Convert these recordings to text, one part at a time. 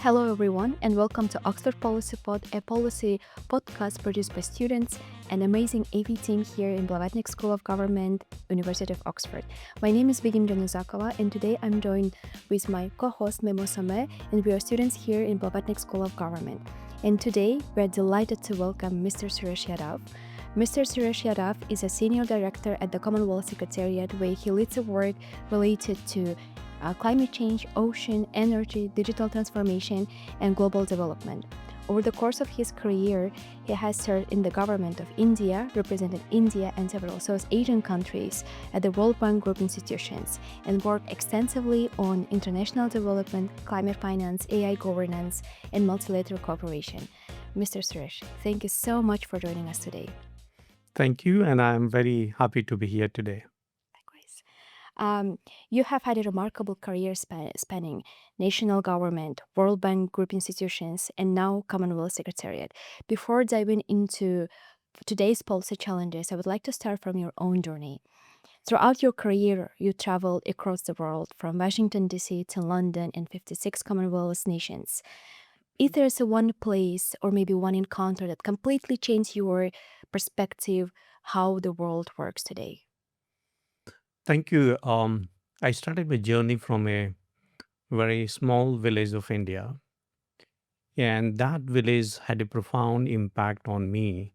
Hello, everyone, and welcome to Oxford Policy Pod, a policy podcast produced by students and amazing AV team here in Blavatnik School of Government, University of Oxford. My name is Begim Zhanuzakova, and today I'm joined with my co-host Memo Some, and we are students here in Blavatnik School of Government. And today we're delighted to welcome Mr. Suresh Yadav. Mr. Suresh Yadav is a senior director at the Commonwealth Secretariat, where he leads the work related to climate change, ocean, energy, digital transformation, and global development. Over the course of his career, he has served in the government of India, represented India and several South Asian countries at the World Bank Group institutions, and worked extensively on international development, climate finance, AI governance, and multilateral cooperation. Mr. Suresh, thank you so much for joining us today. Thank you, and I'm very happy to be here today. Likewise. You have had a remarkable career spanning national government, World Bank Group institutions, and now Commonwealth Secretariat. Before diving into today's policy challenges, I would like to start from your own journey. Throughout your career, you traveled across the world, from Washington, D.C. to London and 56 Commonwealth nations. If there's one place or maybe one encounter that completely changed your perspective, how the world works today. Thank you. I started my journey from a very small village of India, and that village had a profound impact on me,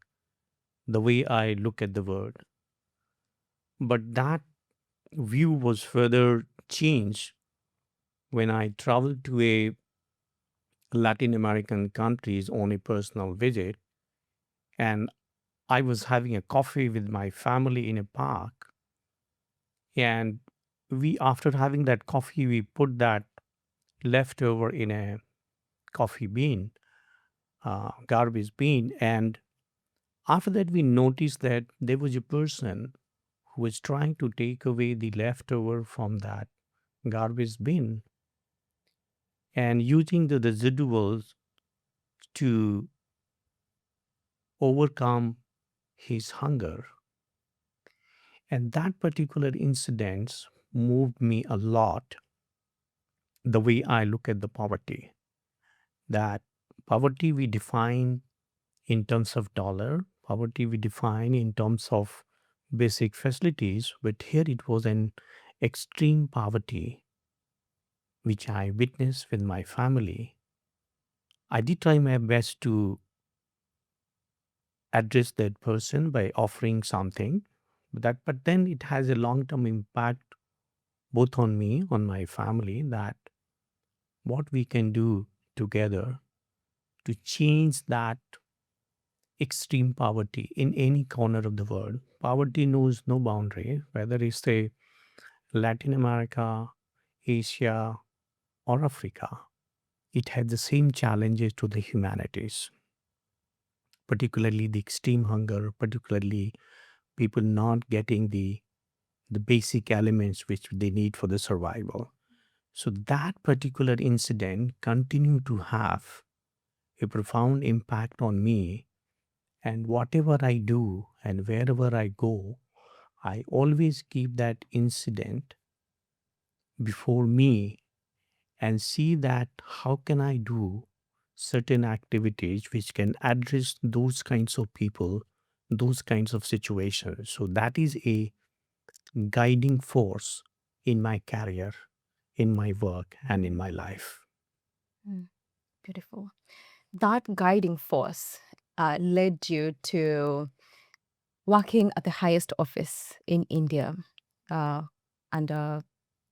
the way I look at the world. But that view was further changed when I traveled to a Latin American countries on a personal visit, and I was having a coffee with my family in a park, and we after having that coffee we put that leftover in a coffee bean, garbage bin. And after that, we noticed that there was a person who was trying to take away the leftover from that garbage bin and using the residuals to overcome his hunger. And that particular incident moved me a lot, the way I look at the poverty. That poverty we define in terms of dollar, poverty we define in terms of basic facilities, but here it was an extreme poverty which I witnessed with my family. I did try my best to address that person by offering something, but then it has a long term impact both on me, on my family, that what we can do together to change that extreme poverty in any corner of the world. Poverty knows no boundary, whether it's say Latin America, Asia, or Africa. It has the same challenges to the humanities, particularly the extreme hunger, particularly people not getting the basic elements which they need for the survival. So that particular incident continued to have a profound impact on me, and whatever I do and wherever I go, I always keep that incident before me and see that how can I do certain activities which can address those kinds of people, those kinds of situations. So that is a guiding force in my career, in my work, and in my life. Mm, beautiful. That guiding force led you to working at the highest office in India uh, under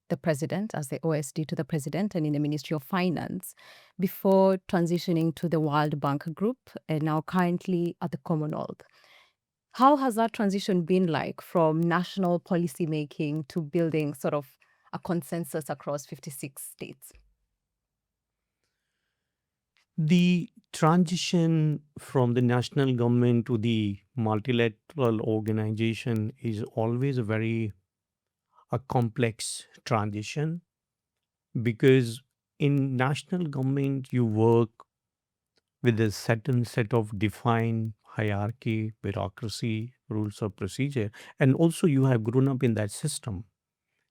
the president, as the OSD to the president, and in the Ministry of Finance, before transitioning to the World Bank Group, and now currently at the Commonwealth. How has that transition been like from national policy making to building sort of a consensus across 56 states? The transition from the national government to the multilateral organization is always a complex transition, because in national government you work with a certain set of defined hierarchy, bureaucracy, rules of procedure, and also you have grown up in that system.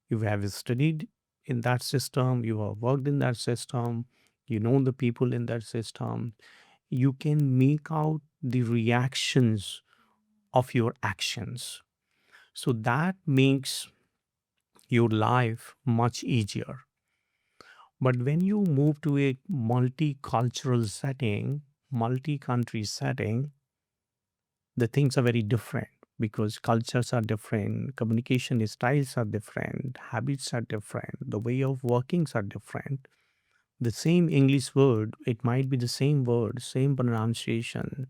You have studied in that system, you have worked in that system, you know the people in that system, you can make out the reactions of your actions. So that makes your life much easier. But when you move to a multicultural setting, multi country setting, the things are very different because cultures are different, communication styles are different, habits are different, the way of workings are different. The same English word, it might be the same word, same pronunciation,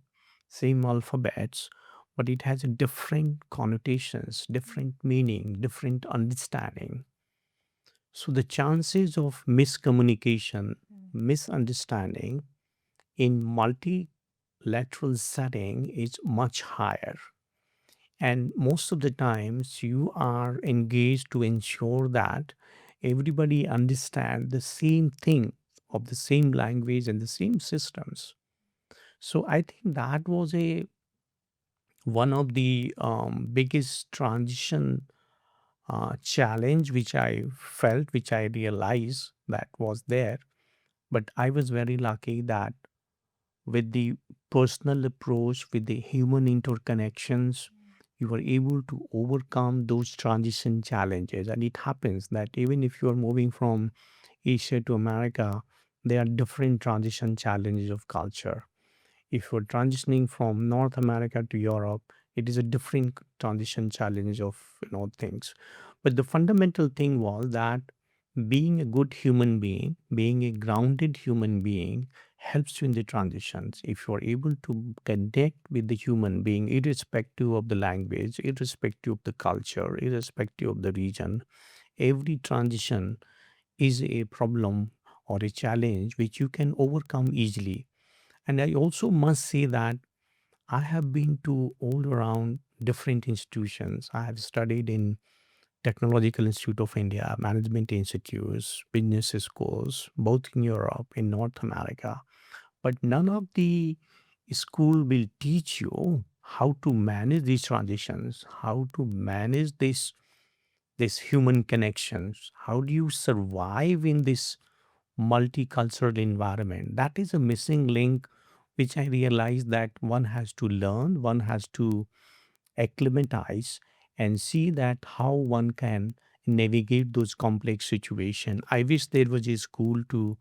same alphabets, but it has a different connotations, different meaning, different understanding. So the chances of miscommunication, misunderstanding in multilateral setting is much higher. And most of the times you are engaged to ensure that everybody understand the same thing of the same language and the same systems. So I think that was a one of the biggest transition challenge which I felt, which I realized that was there. But I was very lucky that with the personal approach, with the human interconnections, you were able to overcome those transition challenges. And it happens that even if you are moving from Asia to America, there are different transition challenges of culture. If you're transitioning from North America to Europe, it is a different transition challenge of things. But the fundamental thing was that being a good human being, being a grounded human being, helps you in the transitions. If you're able to connect with the human being, irrespective of the language, irrespective of the culture, irrespective of the region, every transition is a problem or a challenge which you can overcome easily. And I also must say that I have been to all around different institutions. I have studied in Technological Institute of India, management institutes, business schools, both in Europe, in North America. But none of the school will teach you how to manage these transitions, how to manage this human connections. How do you survive in this multicultural environment? That is a missing link, which I realized that one has to learn, one has to acclimatize and see that how one can navigate those complex situations. I wish there was a school to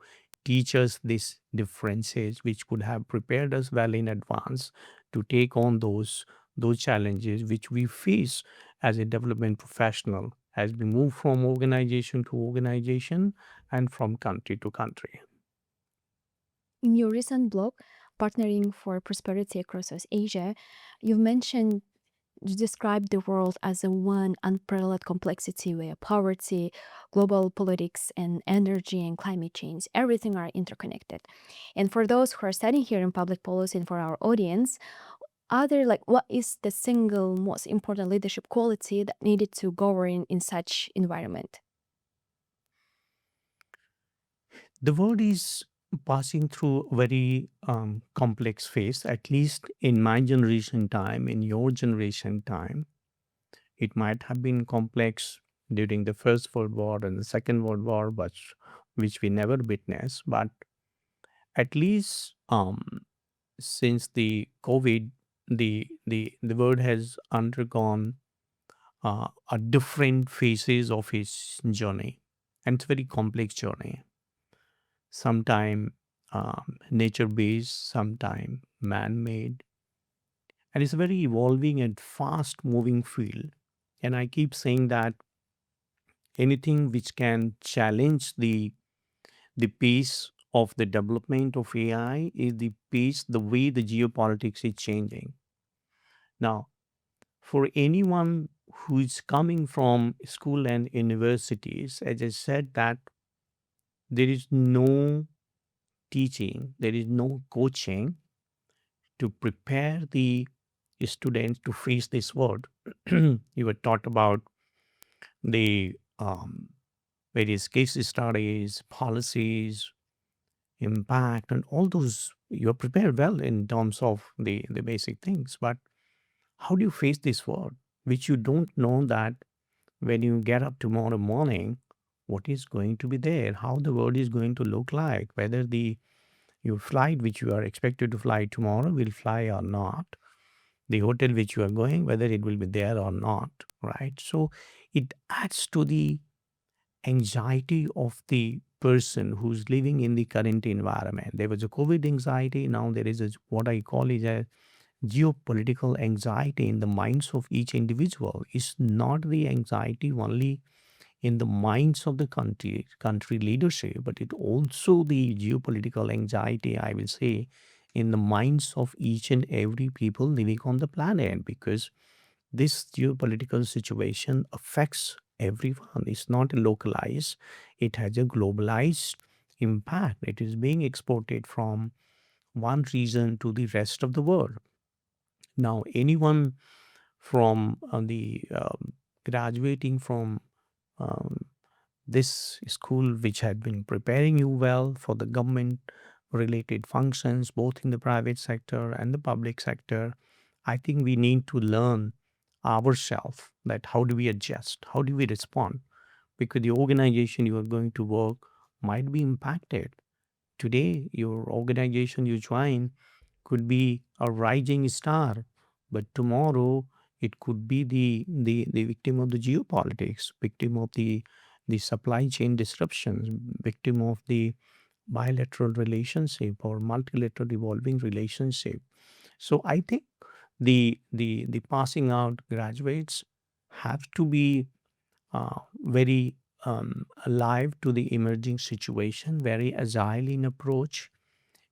teach us these differences, which could have prepared us well in advance to take on those challenges which we face as a development professional as we move from organization to organization and from country to country. In your recent blog, Partnering for Prosperity Across Asia, you've mentioned you describe the world as a one unparalleled complexity where poverty, global politics, and energy and climate change, everything are interconnected. And for those who are studying here in public policy and for our audience, are there like what is the single most important leadership quality that needed to govern in such environment? The world is passing through a very complex phase, at least in my generation time, in your generation time. It might have been complex during the First World War and the Second World War, but which we never witnessed. But at least since the COVID, the world has undergone a different phases of its journey, and it's a very complex journey. Sometime nature based, sometime man made. And it's a very evolving and fast moving field. And I keep saying that anything which can challenge the pace of the development of AI is the pace, the way the geopolitics is changing. Now, for anyone who is coming from school and universities, as I said, that there is no teaching, there is no coaching to prepare the students to face this world. You were taught about the various case studies, policies, impact, and all those. You're prepared well in terms of the basic things. But how do you face this world, which you don't know that when you get up tomorrow morning? what is going to be there, how the world is going to look like, whether the your flight which you are expected to fly tomorrow will fly or not, the hotel which you are going, whether it will be there or not, right? So it adds to the anxiety of the person who's living in the current environment. There was a COVID anxiety. Now there is what I call is a geopolitical anxiety in the minds of each individual. It's not the anxiety only in the minds of the country leadership, but it also the geopolitical anxiety, I will say, in the minds of each and every people living on the planet, because this geopolitical situation affects everyone. It's not localized, it has a globalized impact. It is being exported from one region to the rest of the world. Now, anyone from the graduating from um, this school, which had been preparing you well for the government related functions, both in the private sector and the public sector, I think we need to learn ourselves that how do we adjust, how do we respond, because the organization you are going to work might be impacted. Today, your organization you join could be a rising star, but tomorrow it could be the victim of the geopolitics, victim of the supply chain disruptions, victim of the bilateral relationship or multilateral evolving relationship. So I think the passing out graduates have to be very alive to the emerging situation, very agile in approach,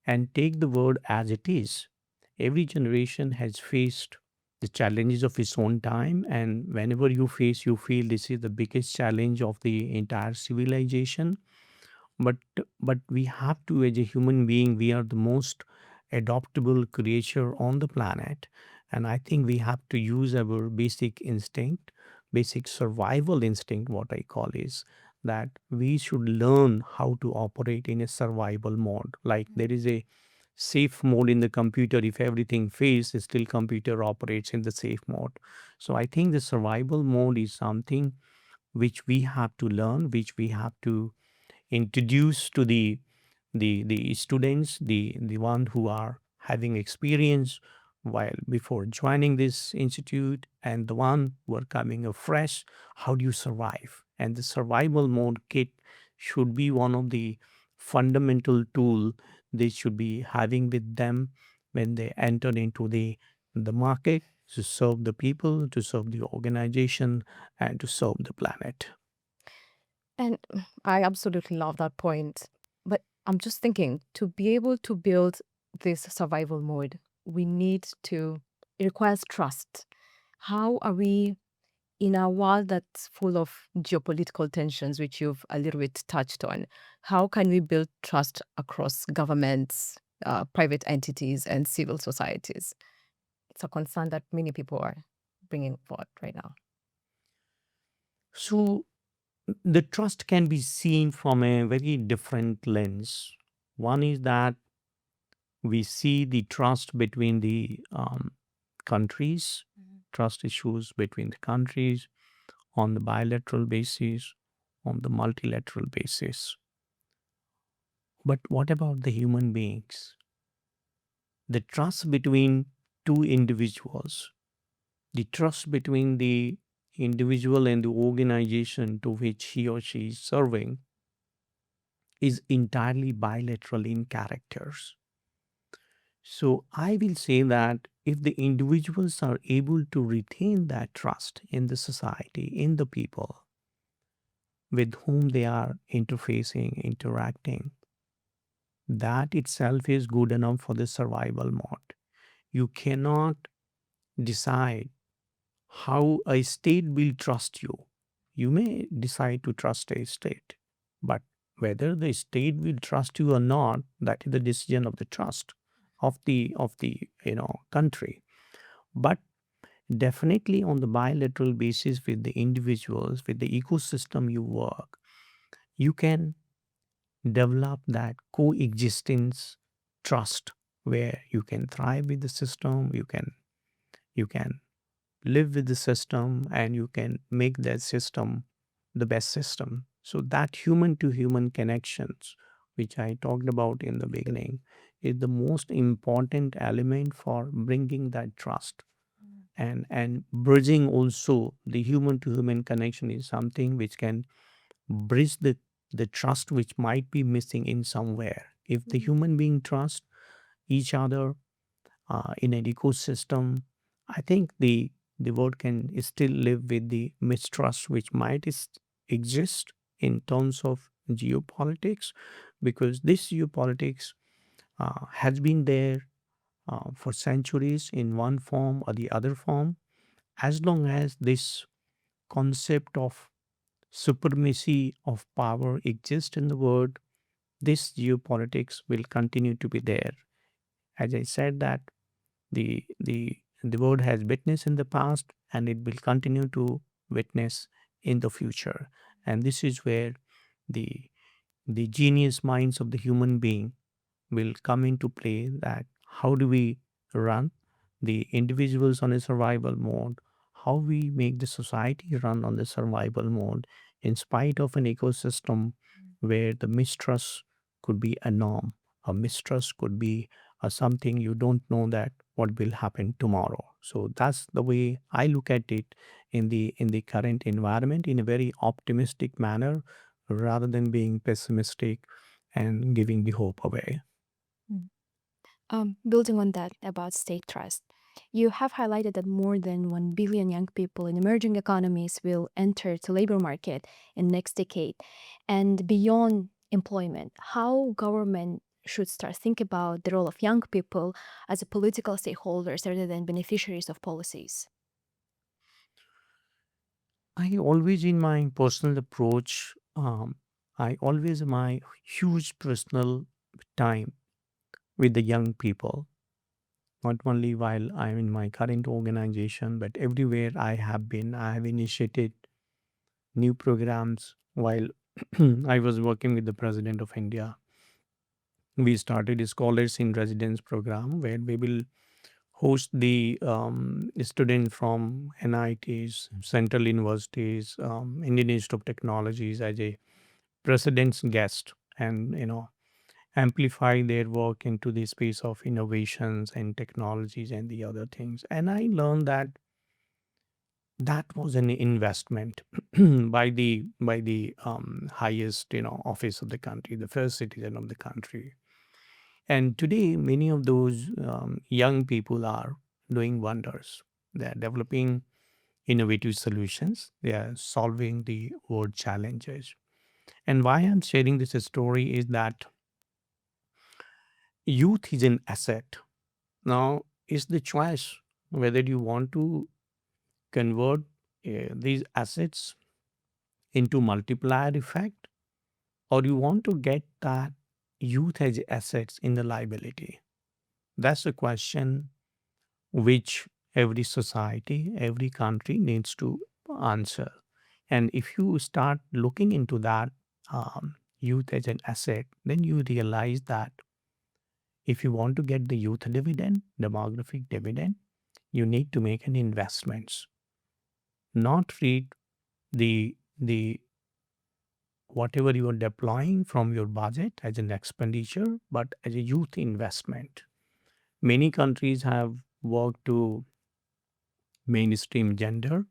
and take the word as it is. Every generation has faced the challenges of its own time, and whenever you face, you feel this is the biggest challenge of the entire civilization. But but we have to, as a human being, we are the most adaptable creature on the planet, and I think we have to use our basic instinct, basic survival instinct, what I call is that we should learn how to operate in a survival mode. Like there is a safe mode in the computer. If everything fails, still computer operates in the safe mode. So I think the survival mode is something which we have to learn, which we have to introduce to the students, the one who are having experience while before joining this institute, and the one who are coming afresh. How do you survive? And the survival mode kit should be one of the fundamental tool they should be having with them when they enter into the market to serve the people, to serve the organization, and to serve the planet. And I absolutely love that point. But I'm just thinking to be able to build this survival mode, we need to, it requires trust. How are we in a world that's full of geopolitical tensions, which you've a little bit touched on? How can we build trust across governments, private entities, and civil societies? It's a concern that many people are bringing forward right now. So the trust can be seen from a very different lens. One is that we see the trust between the countries, trust issues between the countries on the bilateral basis, on the multilateral basis. But what about the human beings? The trust between two individuals, the trust between the individual and the organization to which he or she is serving is entirely bilateral in characters. So I will say that if the individuals are able to retain that trust in the society, in the people with whom they are interfacing, interacting, that itself is good enough for the survival mode. You cannot decide how a state will trust you. You may decide to trust a state, but whether the state will trust you or not, that is the decision of the trust of the country. But definitely on the bilateral basis with the individuals, with the ecosystem you work, you can develop that coexistence trust where you can thrive with the system, you can live with the system, and you can make that system the best system. So that human to human connections, which I talked about in the beginning, is the most important element for bringing that trust. And bridging also the human to human connection is something which can bridge the trust which might be missing in somewhere. If the human being trust each other in an ecosystem, I think the world can still live with the mistrust which might exist in terms of geopolitics, because this geopolitics has been there for centuries in one form or the other form. As long as this concept of supremacy of power exists in the world, this geopolitics will continue to be there. As I said, that the world has witnessed in the past and it will continue to witness in the future. And this is where the the genius minds of the human being will come into play, that how do we run the individuals on a survival mode, how we make the society run on the survival mode in spite of an ecosystem where the mistrust could be a norm. A mistrust could be something you don't know that what will happen tomorrow. So that's the way I look at it in the current environment, in a very optimistic manner, rather than being pessimistic and giving the hope away. Mm. Building on that about state trust, you have highlighted that more than 1 billion young people in emerging economies will enter the labor market in next decade. And beyond employment, how government should start think about the role of young people as a political stakeholders rather than beneficiaries of policies. I always, in my personal approach, I always my huge personal time with the young people, not only while I'm in my current organization, but everywhere I have been. I have initiated new programs while I was working with the President of India. We started a Scholars in Residence program where we will host the students from NITs, central universities, Indian Institute of Technologies as a president's guest, and amplify their work into the space of innovations and technologies and the other things. And I learned that that was an investment by the highest office of the country, the first citizen of the country. And today many of those young people are doing wonders. They are developing innovative solutions, they are solving the world challenges. And why I'm sharing this story is that youth is an asset. Now, it's the choice whether you want to convert these assets into multiplier effect, or you want to get that youth as assets in the liability. That's a question which every society, every country needs to answer. And if you start looking into that youth as an asset, then you realize that if you want to get the youth dividend, demographic dividend, you need to make an investments, not treat the whatever you are deploying from your budget as an expenditure, but as a youth investment. Many countries have worked to mainstream gender,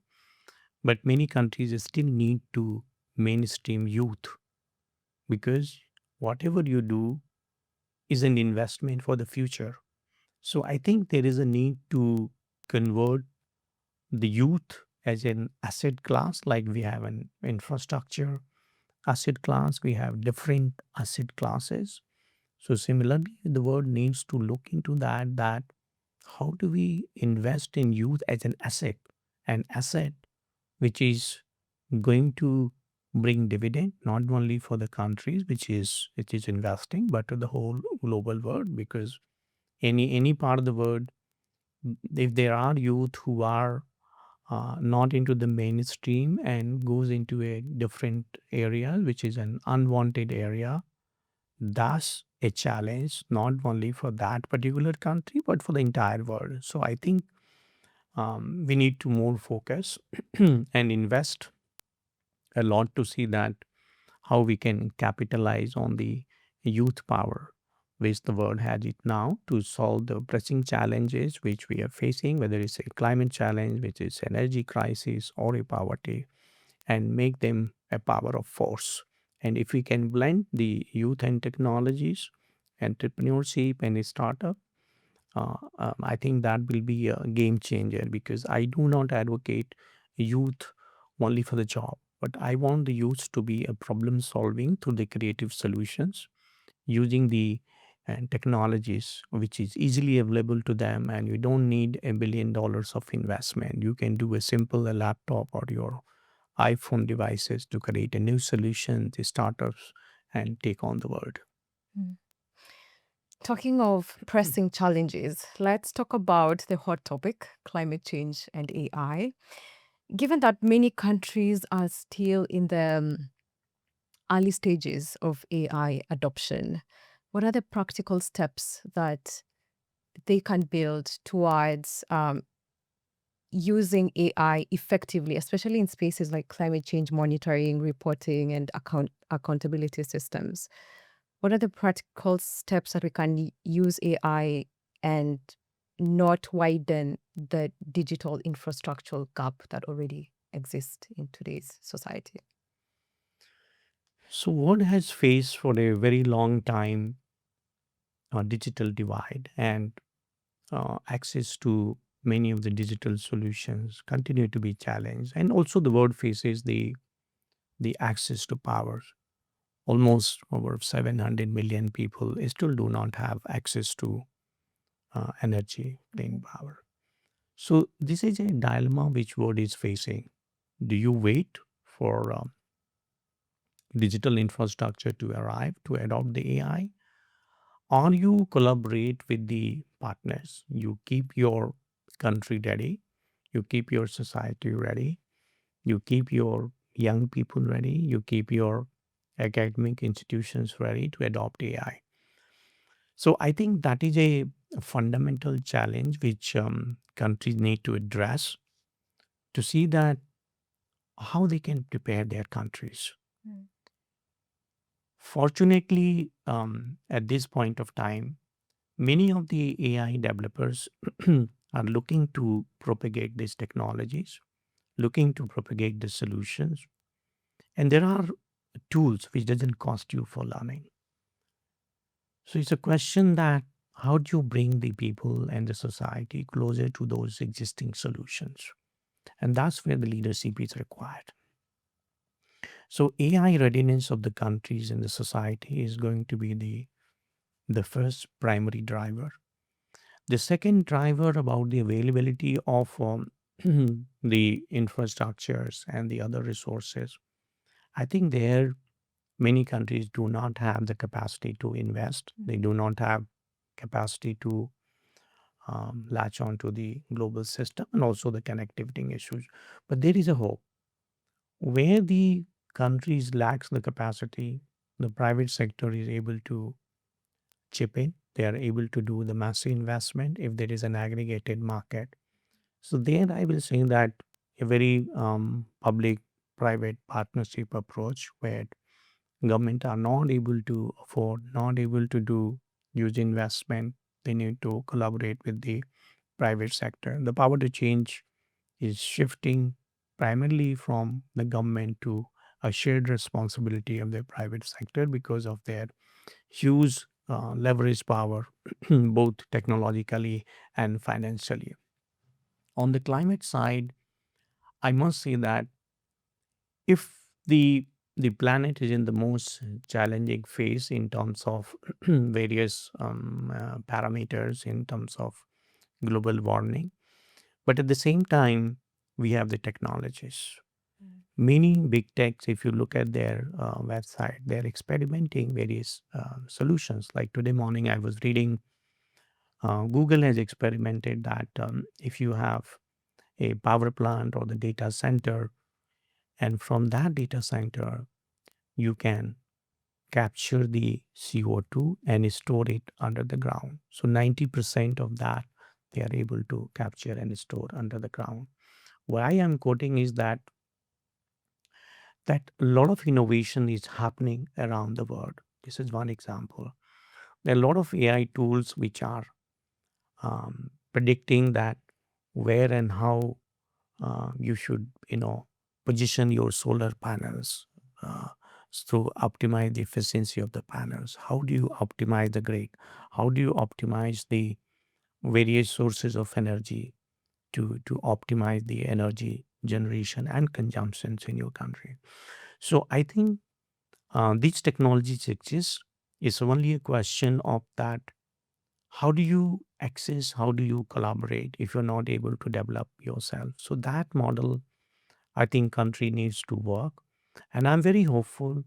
but many countries still need to mainstream youth, because whatever you do is an investment for the future. So I think there is a need to convert the youth as an asset class, like we have an infrastructure asset class, we have different asset classes. So similarly, the world needs to look into that how do we invest in youth as an asset which is going to bring dividend not only for the countries which is investing, but to the whole global world. Because any part of the world, if there are youth who are not into the mainstream and goes into a different area which is an unwanted area, that's a challenge not only for that particular country but for the entire world. So I think we need to more focus and invest a lot to see that how we can capitalize on the youth power, which the world has it now, to solve the pressing challenges which we are facing, whether it's a climate challenge, which is energy crisis, or a poverty, and make them a power of force. And if we can blend the youth and technologies, entrepreneurship and a startup, I think that will be a game changer, because I do not advocate youth only for the job, but I want the youth to be a problem solving through the creative solutions, using the technologies which is easily available to them, and you don't need $1 billion of investment. You can do a simple a laptop or your iPhone devices to create a new solution, the startups, and take on the world. Mm. Talking of pressing challenges, let's talk about the hot topic, climate change and AI. Given that many countries are still in the early stages of AI adoption, what are the practical steps that they can build towards using AI effectively, especially in spaces like climate change monitoring, reporting, and accountability systems? What are the practical steps that we can use AI and not widen the digital infrastructural gap that already exists in today's society? So, world has faced for a very long time a digital divide, and access to many of the digital solutions continue to be challenged. And also, the world faces the access to power. Almost over 700 million people still do not have access to energy, clean power. So this is a dilemma which world is facing. Do you wait for digital infrastructure to arrive to adopt the AI, or you collaborate with the partners? You keep your country ready, you keep your society ready, you keep your young people ready, you keep your academic institutions ready to adopt AI. So I think that is a fundamental challenge which countries need to address, to see that how they can prepare their countries. Mm. Fortunately, at this point of time, many of the AI developers are looking to propagate these technologies, looking to propagate the solutions, and there are tools which doesn't cost you for learning. So it's a question that how do you bring the people and the society closer to those existing solutions? And that's where the leadership is required. So AI readiness of the countries and the society is going to be the first primary driver. The second driver about the availability of the infrastructures and the other resources. I think there many countries do not have the capacity to invest. They do not have capacity to latch on to the global system and also the connectivity issues. But there is a hope. Where the countries lacks the capacity, the private sector is able to chip in. They are able to do the massive investment if there is an aggregated market. So there, I will say that a very public-private partnership approach, where government are not able to afford, not able to do huge investment, they need to collaborate with the private sector. The power to change is shifting primarily from the government to a shared responsibility of the private sector because of their huge leverage power, both technologically and financially. On the climate side, I must say that if the planet is in the most challenging phase in terms of various parameters in terms of global warming, but at the same time we have the technologies. Many big techs, if you look at their website, they're experimenting various solutions. Like today morning I was reading, Google has experimented that if you have a power plant or the data center, and from that data center you can capture the CO2 and store it under the ground. So 90% of that they are able to capture and store under the ground. Why I'm quoting is that that a lot of innovation is happening around the world. This is one example. There are a lot of AI tools which are predicting that where and how you should, position your solar panels uh, to optimize the efficiency of the panels. How do you optimize the grid? How do you optimize the various sources of energy to optimize the energy generation and consumptions in your country? So I think these technologies exist. It's only a question of that how do you access, how do you collaborate if you're not able to develop yourself. So that model I think country needs to work, and I'm very hopeful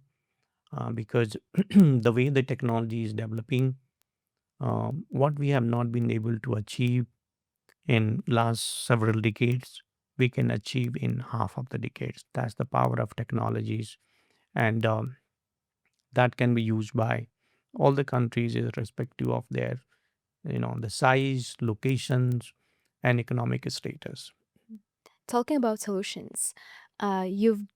because the way the technology is developing, what we have not been able to achieve in last several decades, we can achieve in half of the decades. That's the power of technologies, and that can be used by all the countries irrespective of their, the size, locations, and economic status. Talking about solutions, you've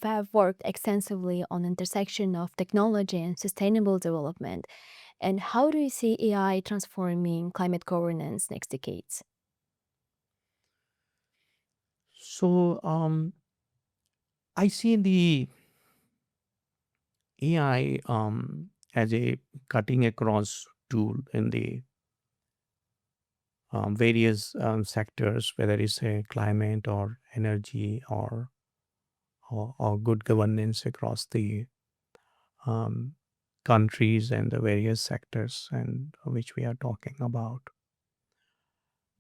have worked extensively on intersection of technology and sustainable development. And how do you see AI transforming climate governance next decades? So I see the AI as a cutting across tool in the various sectors, whether it's a climate or energy or good governance across the um, countries and the various sectors and which we are talking about.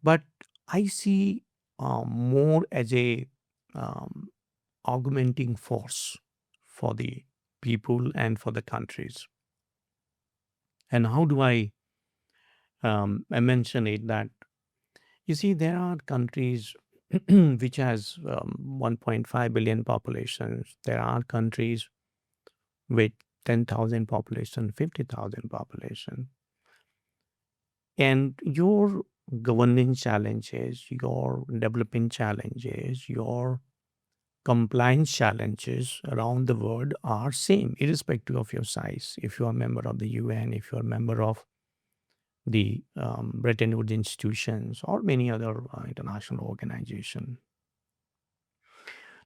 But I see more as a um, augmenting force for the people and for the countries. And how do I mention it that you see there are countries which has 1.5 billion populations. There are countries with 10,000 population, 50,000 population. And your governing challenges, your developing challenges, your compliance challenges around the world are same irrespective of your size. If you are a member of the UN, if you are a member of the Bretton Woods institutions or many other international organization.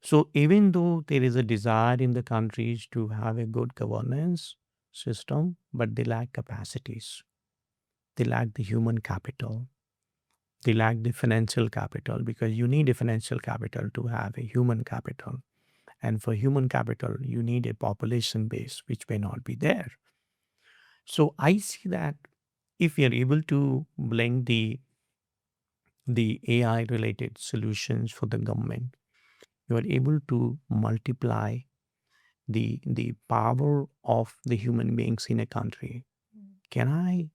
So even though there is a desire in the countries to have a good governance system, but they lack capacities, they lack the human capital, they lack the financial capital because you need a financial capital to have a human capital. And for human capital, you need a population base, which may not be there. So I see that if we are able to blend the AI related solutions for the government, you are able to multiply the power of the human beings in a country. Can I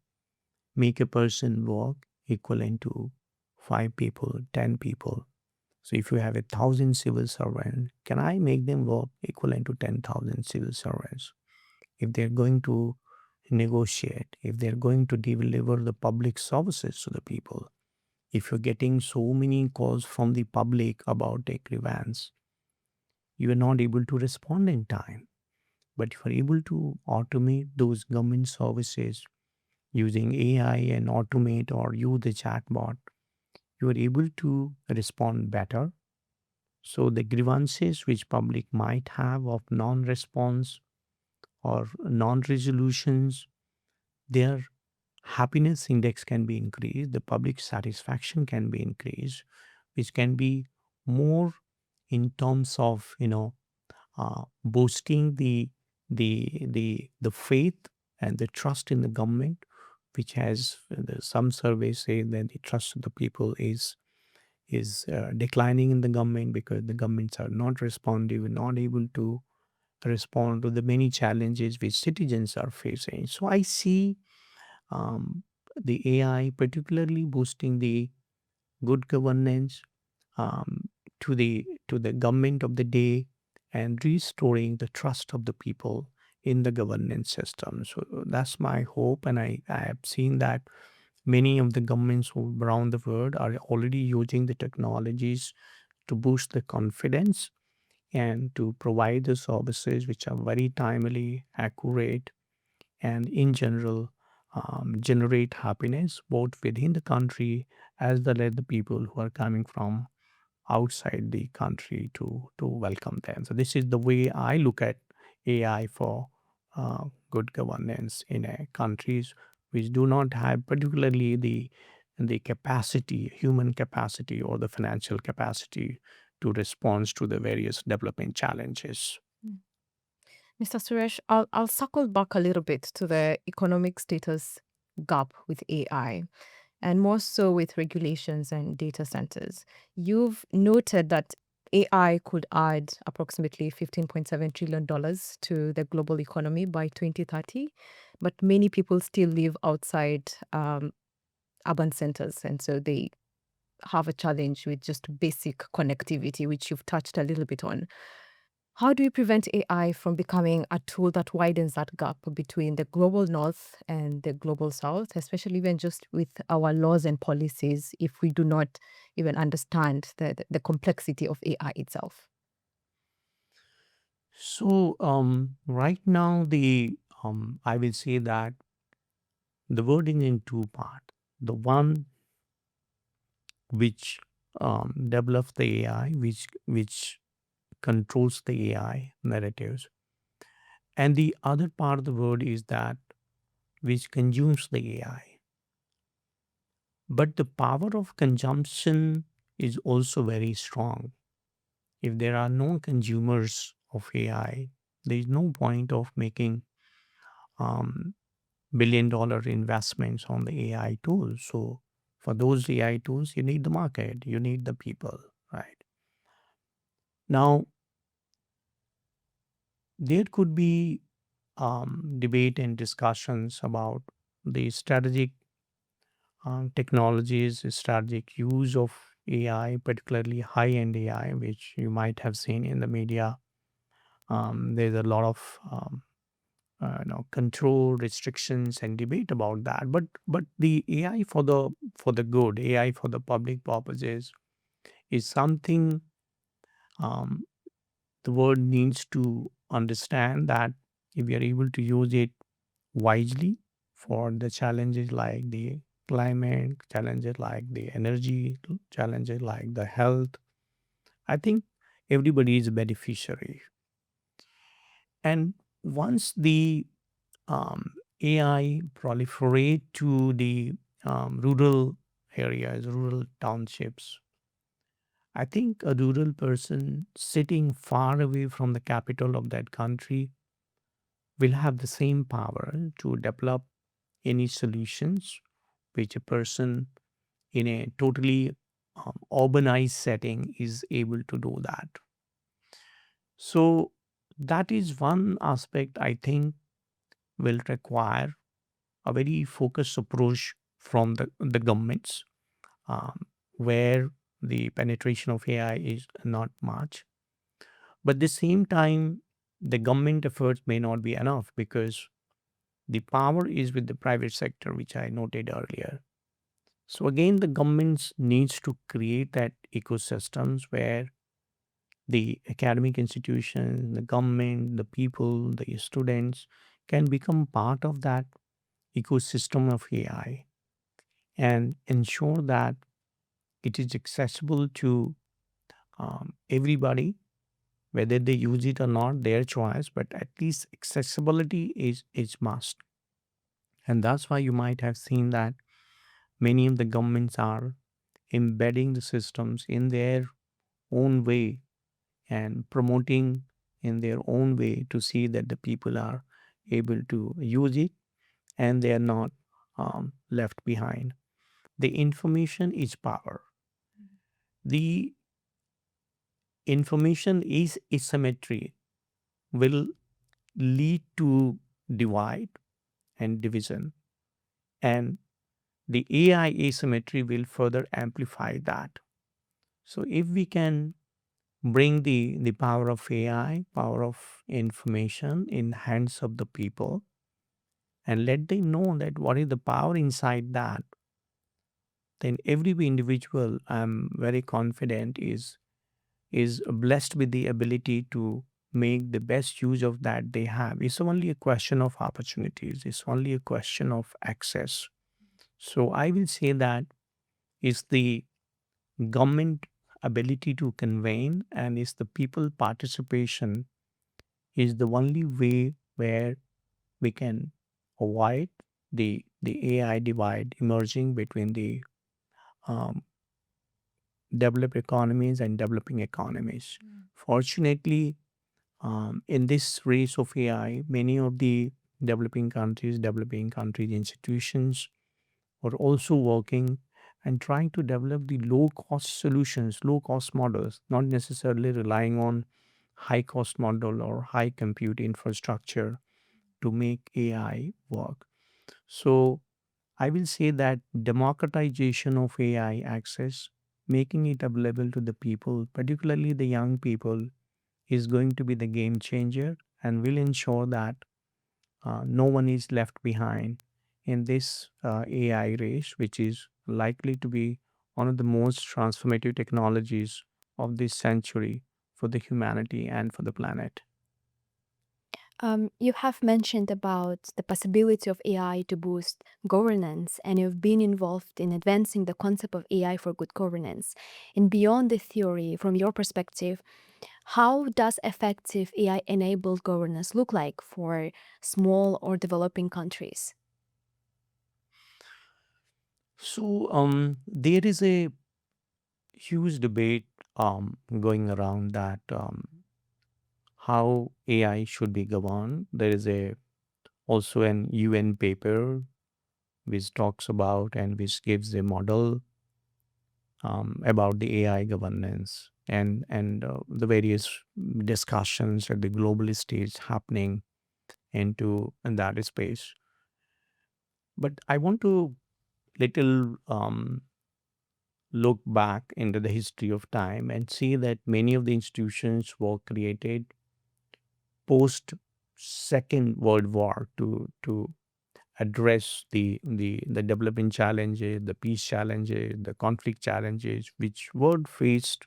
make a person work equivalent to 5 people, 10 people? So if you have 1,000 civil servants, can I make them work equivalent to 10,000 civil servants? If they're going to negotiate, if they're going to deliver the public services to the people, if you're getting so many calls from the public about a grievance, you are not able to respond in time. But if you're able to automate those government services using AI and automate or use the chatbot, you are able to respond better. So the grievances which public might have of non-response or non-resolutions, their happiness index can be increased, the public satisfaction can be increased, which can be more in terms of boosting the faith and the trust in the government, which has some surveys say that the trust of the people is declining in the government because the governments are not responsive, not able to respond to the many challenges which citizens are facing. So I see um, the AI particularly boosting the good governance to the government of the day and restoring the trust of the people in the governance system. So that's my hope, and I have seen that many of the governments around the world are already using the technologies to boost the confidence and to provide the services which are very timely, accurate, and in general generate happiness both within the country as well as the people who are coming from outside the country to welcome them. So this is the way I look at AI for good governance in countries which do not have particularly the capacity, human capacity, or the financial capacity to respond to the various development challenges. Mm. Mr. Suresh, I'll circle back a little bit to the economic status gap with AI, and more so with regulations and data centers. You've noted that AI could add approximately $15.7 trillion to the global economy by 2030, but many people still live outside urban centers, and so they have a challenge with just basic connectivity, which you've touched a little bit on. How do we prevent AI from becoming a tool that widens that gap between the global north and the global south, especially even just with our laws and policies, if we do not even understand the complexity of AI itself? So right now the I will say that the wording in two part. The one which develops the AI, which controls the AI narratives, and the other part of the word is that which consumes the AI. But the power of consumption is also very strong. If there are no consumers of AI, there is no point of making um, $1 billion investments on the AI tools. So for those AI tools, you need the market, you need the people, right? Now, there could be debate and discussions about the strategic technologies, strategic use of AI, particularly high end AI, which you might have seen in the media. There's a lot of control restrictions and debate about that. But the AI for the good, AI for the public purposes is something um, the world needs to understand that if we are able to use it wisely for the challenges like the climate, challenges like the energy, challenges like the health, I think everybody is a beneficiary. And once the AI proliferate to the rural areas, rural townships, I think a rural person sitting far away from the capital of that country will have the same power to develop any solutions which a person in a totally urbanized setting is able to do that. So that is one aspect I think will require a very focused approach from the governments, where the penetration of AI is not much. But at the same time, the government efforts may not be enough because the power is with the private sector, which I noted earlier. So again, the governments needs to create that ecosystems where the academic institutions, the government, the people, the students can become part of that ecosystem of AI and ensure that it is accessible to everybody, whether they use it or not, their choice, but at least accessibility is must. And that's why you might have seen that many of the governments are embedding the systems in their own way and promoting in their own way to see that the people are able to use it and they are not left behind. The information is power. The information is asymmetry will lead to divide and division, and the AI asymmetry will further amplify that. So if we can bring the power of AI, power of information in hands of the people and let them know that what is the power inside that, then every individual, I'm very confident, is is blessed with the ability to make the best use of that they have. It's only a question of opportunities, it's only a question of access. So I will say that is the government ability to convene and is the people participation is the only way where we can avoid the AI divide emerging between the um, developed economies and developing economies. Fortunately, in this race of AI, many of the developing countries institutions are also working and trying to develop the low cost solutions, low cost models, not necessarily relying on high cost model or high compute infrastructure to make AI work. So I will say that democratization of AI access, making it available to the people, particularly the young people, is going to be the game changer and will ensure that no one is left behind in this AI race, which is likely to be one of the most transformative technologies of this century for the humanity and for the planet. You have mentioned about the possibility of AI to boost governance, and you've been involved in advancing the concept of AI for good governance. And beyond the theory, from your perspective, how does effective AI enabled governance look like for small or developing countries? So there is a huge debate going around that how AI should be governed. There is a also an UN paper which talks about and which gives a model about the AI governance and the various discussions at the global stage happening into in that space. But I want to little look back into the history of time and see that many of the institutions were created post Second World War to address the development challenges, the peace challenges, the conflict challenges which were faced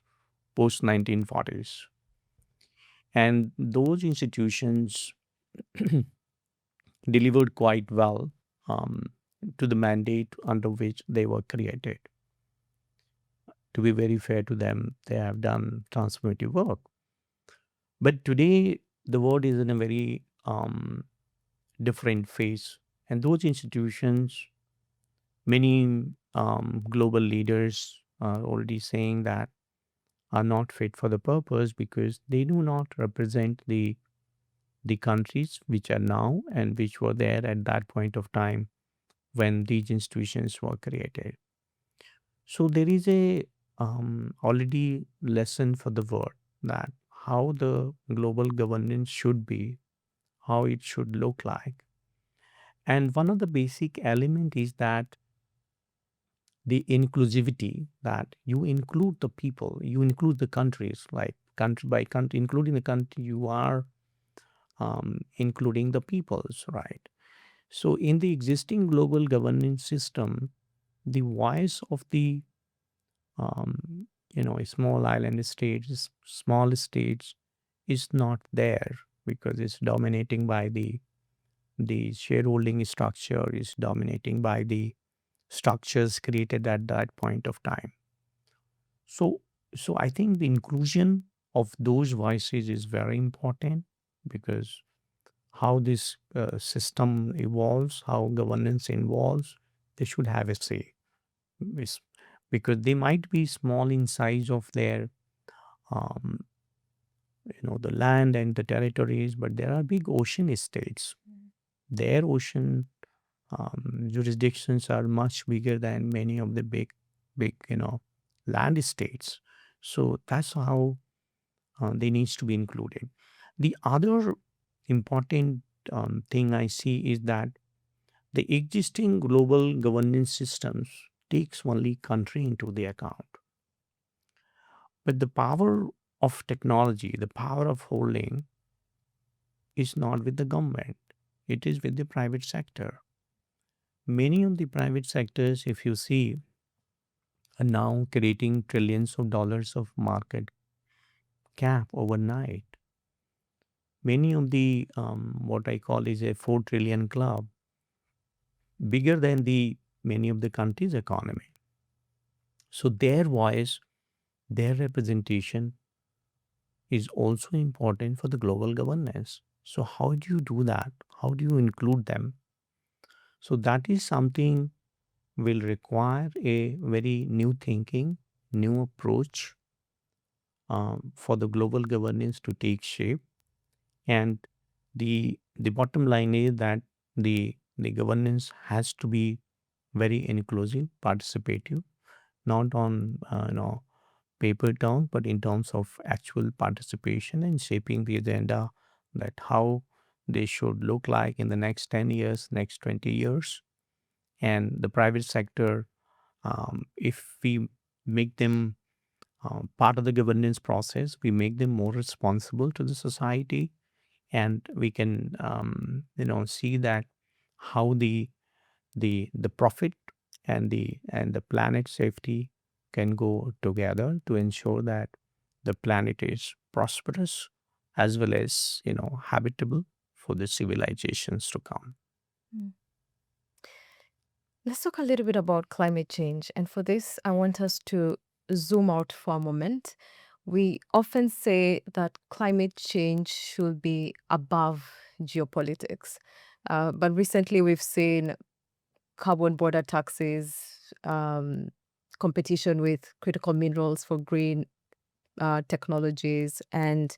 post 1940s. And those institutions delivered quite well um, to the mandate under which they were created. To be very fair to them, they have done transformative work. But today, the world is in a very different phase. And those institutions, many global leaders are already saying that are not fit for the purpose because they do not represent the countries which are now and which were there at that point of time when these institutions were created. So there is a already lesson for the world that how the global governance should be, how it should look like. And one of the basic element is that the inclusivity that you include the people, you include the countries, like country by country, including the country, you are including the peoples, right? So in the existing global governance system, the voice of the small island states, small states is not there because it's dominating by the shareholding structure is dominating by the structures created at that point of time. So so I think the inclusion of those voices is very important because how this system evolves, how governance evolves, they should have a say. Is- Because they might be small in size of their um, the land and the territories, but there are big ocean states. Their ocean jurisdictions are much bigger than many of the big land states. So that's how they needs to be included. The other important thing I see is that the existing global governance systems takes only country into the account, but the power of technology, the power of holding is not with the government, it is with the private sector. Many of the private sectors, if you see, are now creating trillions of dollars of market, cap overnight. Many of the what I call is a 4 trillion club, bigger than the many of the countries' economy. So their voice, their representation is also important for the global governance. So how do you do that? How do you include them? So that is something will require a very new thinking, new approach for the global governance to take shape. And the bottom line is that the governance has to be very inclusive, participative, not on paper terms, but in terms of actual participation and shaping the agenda that how they should look like in the next 10 years, next 20 years. And the private sector, if we make them part of the governance process, we make them more responsible to the society, and we can see that how the profit and the planet safety can go together to ensure that the planet is prosperous as well as habitable for the civilizations to come. Mm. Let's talk a little bit about climate change. And for this, I want us to zoom out for a moment. We often say that climate change should be above geopolitics. But recently, we've seen carbon border taxes, competition with critical minerals for green technologies, and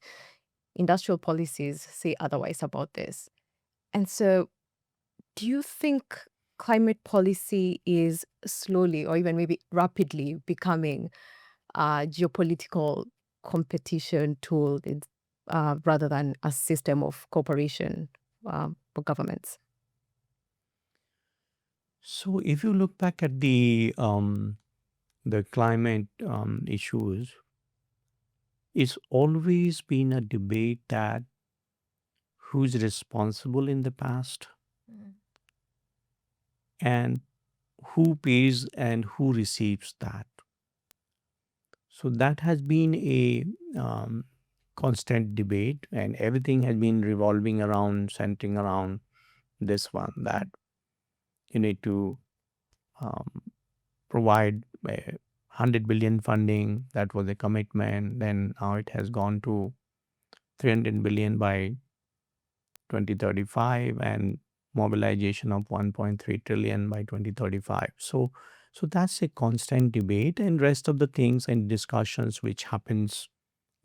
industrial policies say otherwise about this. And so, do you think climate policy is slowly or even maybe rapidly becoming a geopolitical competition tool rather than a system of cooperation for governments? So if you look back at the climate issues, it's always been a debate that who's responsible in the past Mm. and who pays and who receives that. So that has been a constant debate, and everything has been revolving around, centering around this one that you need to um, provide 100 billion funding. That was a commitment. Then now it has gone to 300 billion by 2035 and mobilization of 1.3 trillion by 2035. So that's a constant debate, and rest of the things and discussions which happens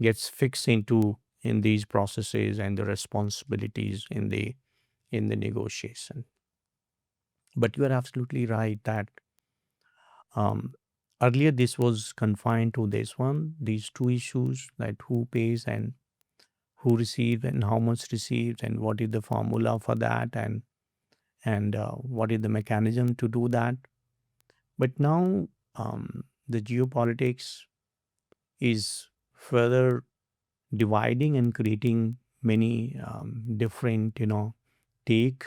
gets fixed into in these processes and the responsibilities in the negotiation. But you are absolutely right that um, earlier this was confined to these two issues, like who pays and who receives and how much receives and what is the formula for that, and what is the mechanism to do that. But now the geopolitics is further dividing and creating many different take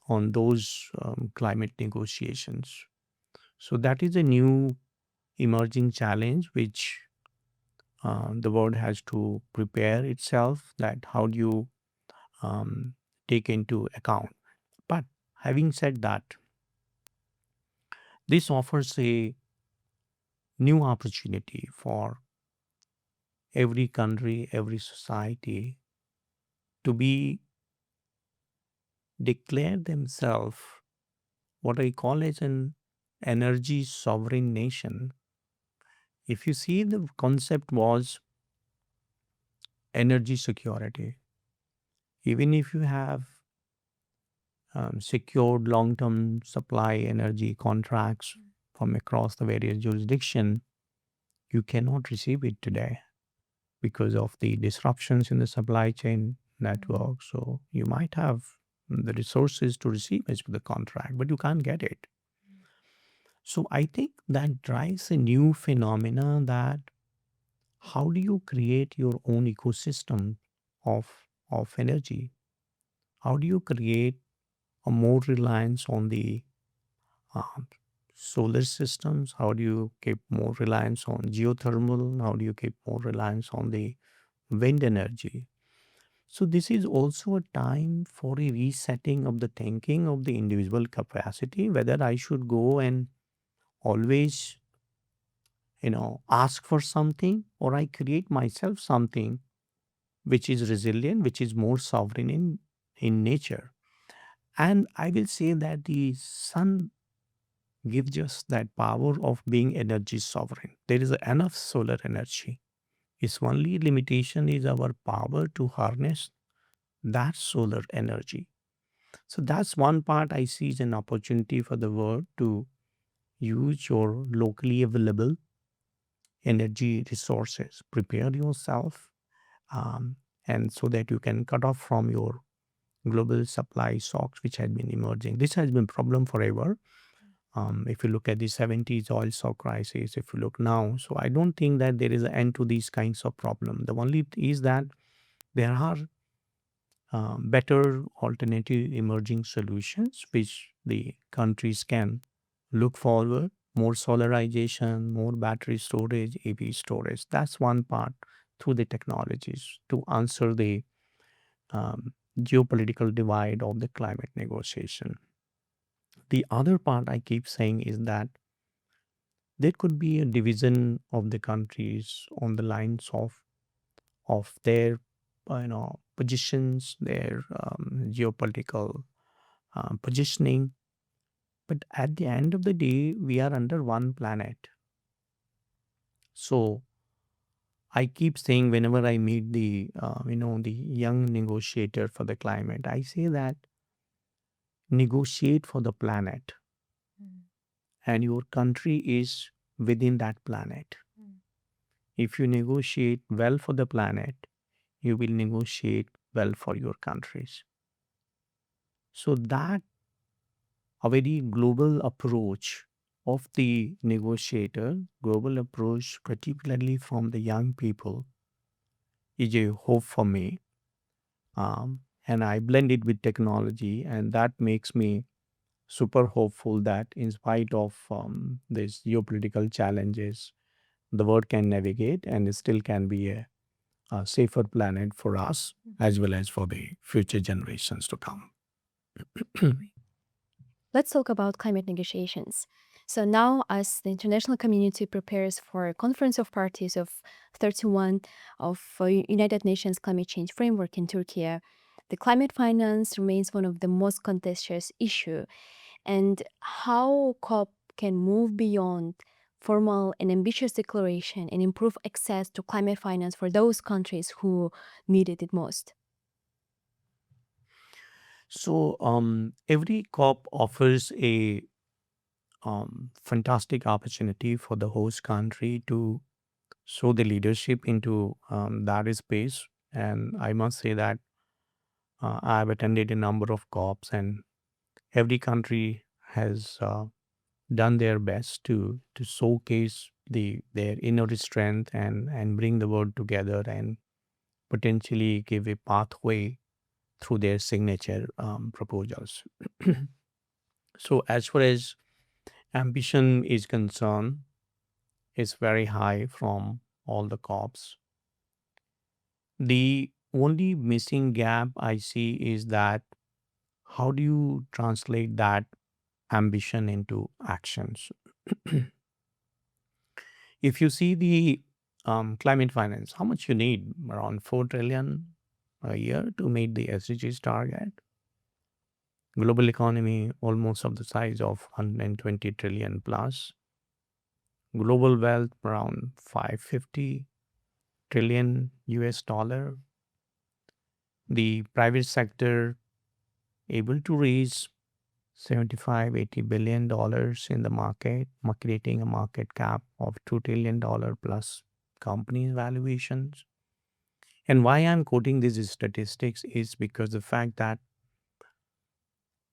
on those climate negotiations. So that is a new emerging challenge which the world has to prepare itself, that how do you um, take into account. But having said that, this offers a new opportunity for every country, every society to be declare themselves what I call as an energy sovereign nation. If you see, the concept was energy security. Even if you have secured long-term supply energy contracts from across the various jurisdiction, you cannot receive it today because of the disruptions in the supply chain network. So you might have the resources to receive it with the contract, but you can't get it. So I think that drives a new phenomena, that how do you create your own ecosystem of energy? How do you create a more reliance on the um, solar systems? How do you keep more reliance on geothermal? How do you keep more reliance on the wind energy. So this is also a time for a resetting of the thinking of the individual capacity, whether I should go and always, ask for something, or I create myself something which is resilient, which is more sovereign in nature. And I will say that the sun gives us that power of being energy sovereign. There is enough solar energy. Its only limitation is our power to harness that solar energy. So that's one part I see as an opportunity for the world to use your locally available energy resources. Prepare yourself, um, and so that you can cut off from your global supply shocks which had been emerging. This has been a problem forever. If you look at the 70s oil shock crisis, if you look now, so I don't think that there is an end to these kinds of problems. The only is that there are better alternative emerging solutions which the countries can look forward. More solarization, more battery storage, EV storage. That's one part through the technologies to answer the um, geopolitical divide of the climate negotiation. The other part I keep saying is that there could be a division of the countries on the lines of their positions, their geopolitical positioning. But at the end of the day, we are under one planet. So I keep saying whenever I meet the young negotiator for the climate, I say that negotiate for the planet, and your country is within that planet. If you negotiate well for the planet, you will negotiate well for your countries. So that a very global approach of the negotiator, global approach, particularly from the young people, is a hope for me. And I blend it with technology, and that makes me super hopeful that in spite of these geopolitical challenges, the world can navigate and it still can be a safer planet for us as well as for the future generations to come. Let's talk about climate negotiations. So now, as the international community prepares for a conference of parties of 31 of United Nations climate change framework in Turkey, the climate finance remains one of the most contentious issue. And how COP can move beyond formal and ambitious declaration and improve access to climate finance for those countries who needed it most. So every COP offers a fantastic opportunity for the host country to show the leadership into that space. And I must say that I've attended a number of COPs, and every country has done their best to showcase their inner strength and bring the world together and potentially give a pathway through their signature proposals. So as far as ambition is concerned, it's very high from all the COPs. The only missing gap I see is that how do you translate that ambition into actions? If you see the climate finance, how much you need? Around 4 trillion a year to meet the SDGs target. Global economy almost of the size of 120 trillion plus. Global wealth around 550 trillion US dollar. The private sector able to raise 75 $80 billion in the market, creating a market cap of $2 trillion plus companies valuations. And why I'm quoting these statistics is because the fact that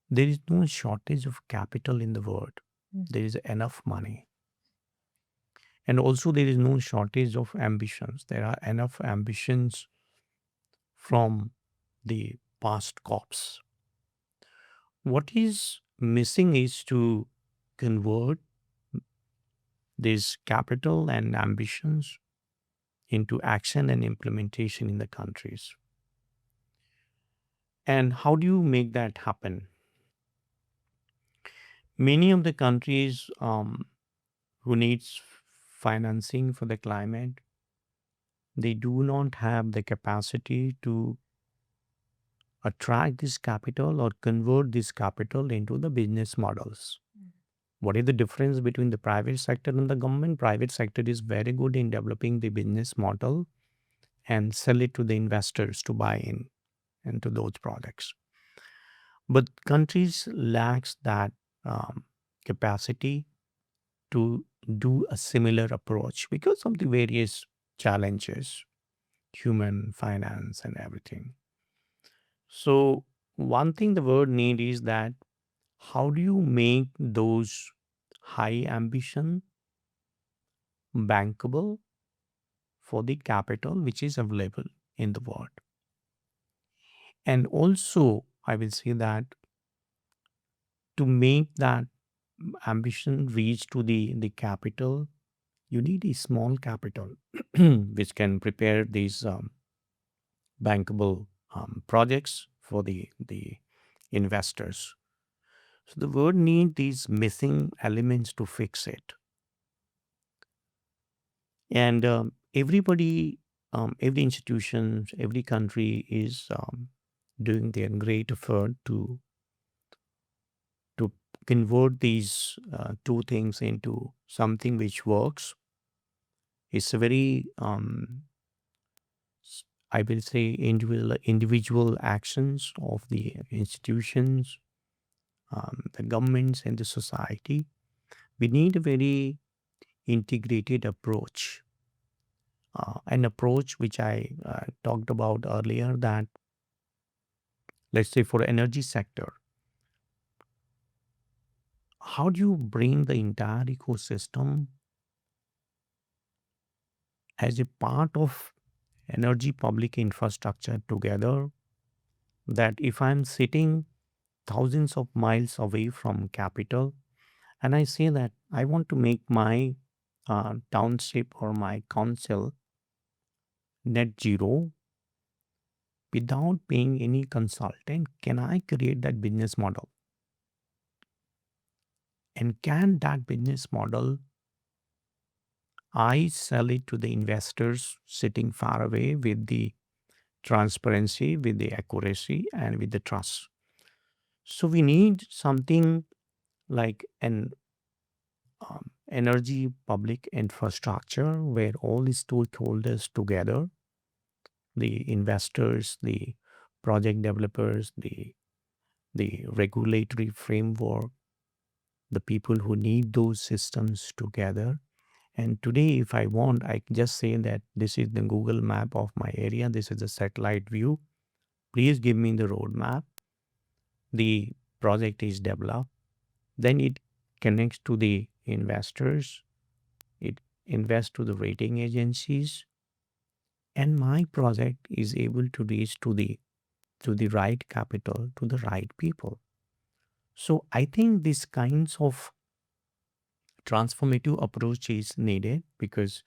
there is no shortage of capital in the world. There is enough money. And also there is no shortage of ambitions. There are enough ambitions from the past COPs. What is missing is to convert this capital and ambitions into action and implementation in the countries. And how do you make that happen? Many of the countries who needs financing for the climate, they do not have the capacity to attract this capital or convert this capital into the business models. What is the difference between the private sector and the government? Private sector is very good in developing the business model and sell it to the investors to buy in into those products. But countries lacks that capacity to do a similar approach because of the various challenges, human, finance, and everything. So one thing the world need is that how do you make those high ambition bankable for the capital which is available in the world? And also, I will say that to make that ambition reach to the capital, you need a small capital which can prepare these bankable projects for the investors. So the world need these missing elements to fix it. And everybody, every institution, every country is doing their great effort to convert these two things into something which works. It's a very I will say individual actions of the institutions, the governments, and the society. We need a very integrated approach, an approach which I talked about earlier. That let's say for energy sector, how do you bring the entire ecosystem as a part of energy public infrastructure together? That if I'm sitting thousands of miles away from capital, and I say that I want to make my township or my council net zero without paying any consultant, can I create that business model? And can that business model I sell it to the investors sitting far away with the transparency, with the accuracy, and with the trust? So we need something like an energy public infrastructure where all the stakeholders together, the investors, the project developers, the regulatory framework, the people who need those systems together. And today, if I want, I can just say that this is the Google map of my area. This is a satellite view. Please give me the roadmap. The project is developed. Then it connects to the investors. It invests to the rating agencies. And my project is able to reach to the right capital, to the right people. So I think these kinds of transformative approach is needed because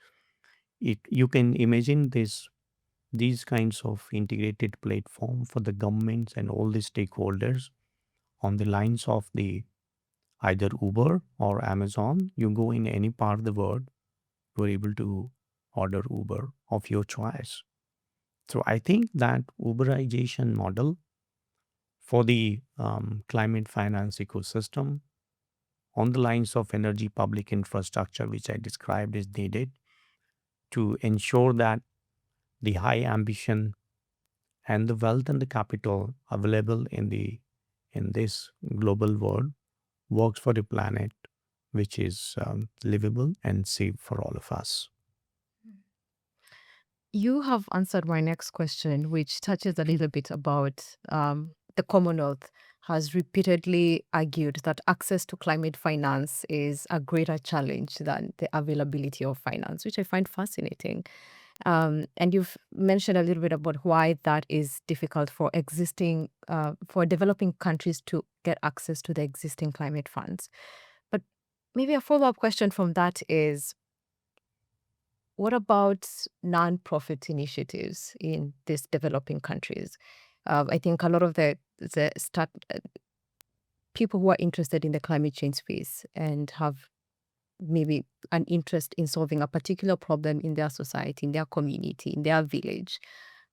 you can imagine these kinds of integrated platform for the governments and all the stakeholders on the lines of the either Uber or Amazon. You go in any part of the world, you're able to order Uber of your choice. So I think that Uberization model for the climate finance ecosystem on the lines of energy public infrastructure, which I described, is needed to ensure that the high ambition and the wealth and the capital available in this global world works for the planet, which is livable and safe for all of us. You have answered my next question, which touches a little bit about the Commonwealth has repeatedly argued that access to climate finance is a greater challenge than the availability of finance, which I find fascinating. And you've mentioned a little bit about why that is difficult for for developing countries to get access to the existing climate funds. But maybe a follow-up question from that is, what about non-profit initiatives in these developing countries? I think a lot of the people who are interested in the climate change space and have maybe an interest in solving a particular problem in their society, in their community, in their village.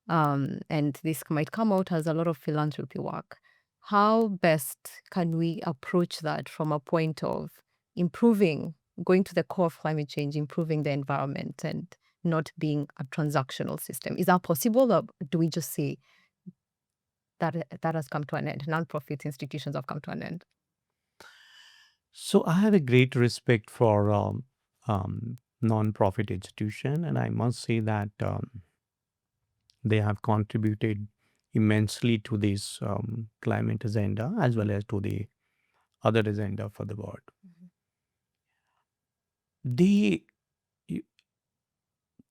And this might come out as a lot of philanthropy work. How best can we approach that from a point of improving, going to the core of climate change, improving the environment and not being a transactional system? Is that possible, or do we just say that that has come to an end? Non-profit institutions have come to an end. So I have a great respect for non-profit institution, and I must say that they have contributed immensely to this climate agenda as well as to the other agenda for the world. They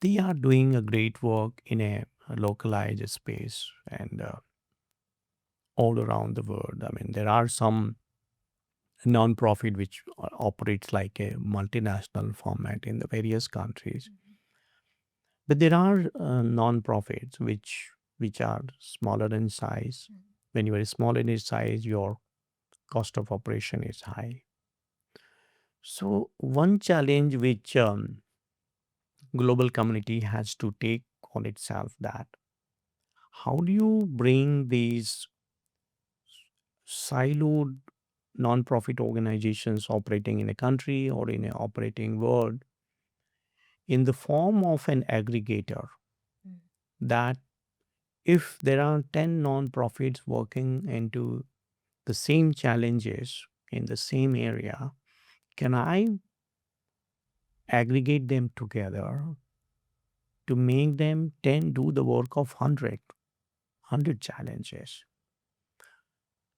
they are doing a great work in a localized space and all around the world. I mean, there are some non-profit which operates like a multinational format in the various countries, but there are non-profits which are smaller in size. When you are smaller in size, your cost of operation is high. So one challenge which global community has to take on itself, that how do you bring these siloed non-profit organizations operating in a country or in an operating world in the form of an aggregator, that if there are 10 non-profits working into the same challenges in the same area, can I aggregate them together to make them 10 do the work of 100 challenges?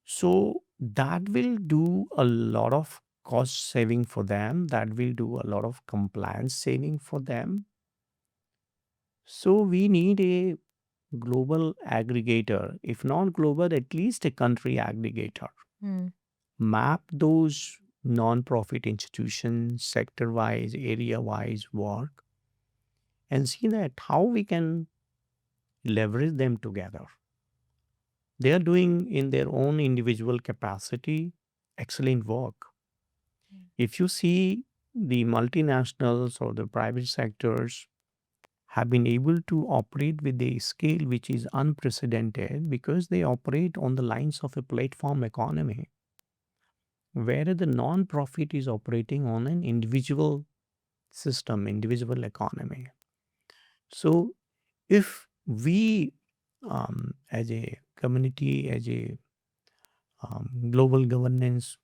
So that will do a lot of cost saving for them. That will do a lot of compliance saving for them. So we need a global aggregator, if not global, at least a country aggregator. Map those non-profit institutions sector-wise, area-wise work, and see that how we can leverage them together. They are doing in their own individual capacity excellent work. If you see the multinationals or the private sectors have been able to operate with a scale which is unprecedented because they operate on the lines of a platform economy, whereas the non-profit is operating on an individual system, individual economy. So if we as a community, as a global governance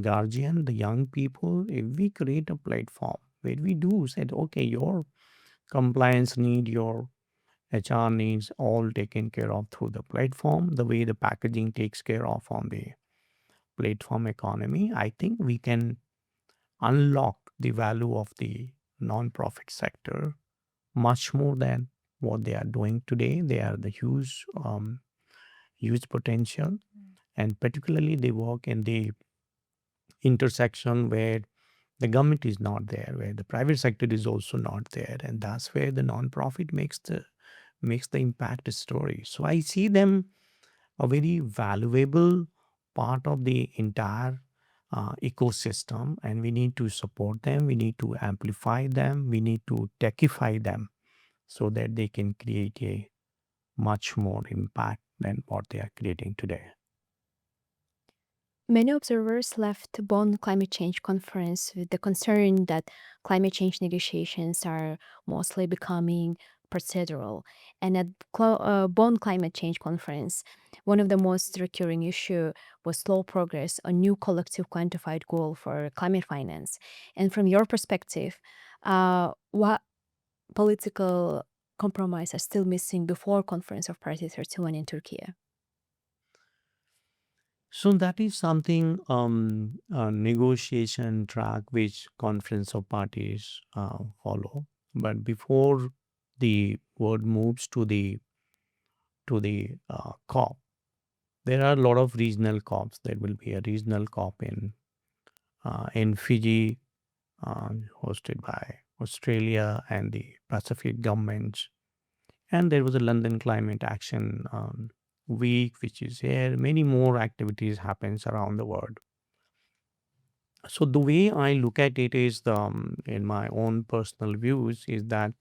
guardian, the young people, if we create a platform where we do said, okay, your compliance need, your HR needs all taken care of through the platform, the way the packaging takes care of on the platform economy, I think we can unlock the value of the non-profit sector much more than what they are doing today. They are the huge potential, and particularly they work in the intersection where the government is not there, where the private sector is also not there, and that's where the non-profit makes the impact story. So I see them a very valuable part of the entire ecosystem, and we need to support them, we need to amplify them, we need to techify them so that they can create a much more impact than what they are creating today. Many observers left Bonn Climate Change Conference with the concern that climate change negotiations are mostly becoming procedural. And at Bonn Climate Change Conference, one of the most recurring issue was slow progress on new collective quantified goal for climate finance. And from your perspective, what political compromise are still missing before Conference of Party 31 in Turkey? So that is something a negotiation track which conference of parties follow. But before the word moves to the COP, there are a lot of regional COPs. There will be a regional COP in Fiji, hosted by Australia and the Pacific governments. And there was a London Climate Action Week, which is here. Many more activities happens around the world. So the way I look at it is in my own personal views is that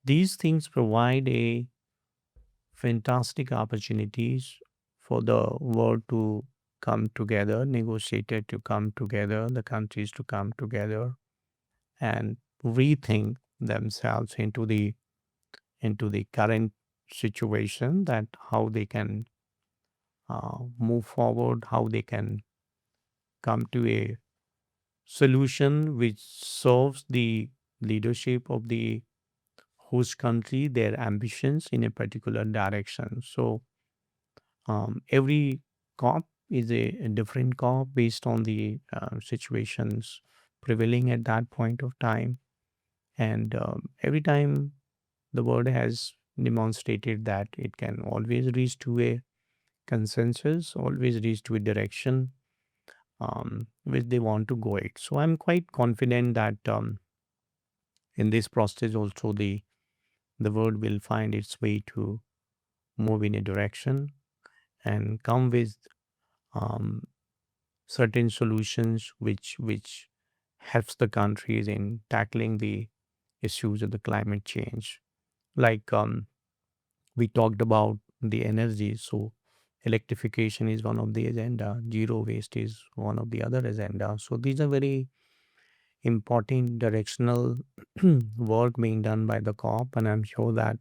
these things provide a fantastic opportunities for the world to come together, negotiated to come together, the countries to come together and rethink themselves into the current situation, that how they can move forward, how they can come to a solution which serves the leadership of the host country, their ambitions in a particular direction. So every COP is a different COP based on the situations prevailing at that point of time. And every time the world has demonstrated that it can always reach to a consensus, always reach to a direction which they want to go it. So I'm quite confident that in this process also the world will find its way to move in a direction and come with um, certain solutions which helps the countries in tackling the issues of the climate change. Like we talked about the energy, so electrification is one of the agenda, zero waste is one of the other agenda. So these are very important directional work being done by the COP, and I'm sure that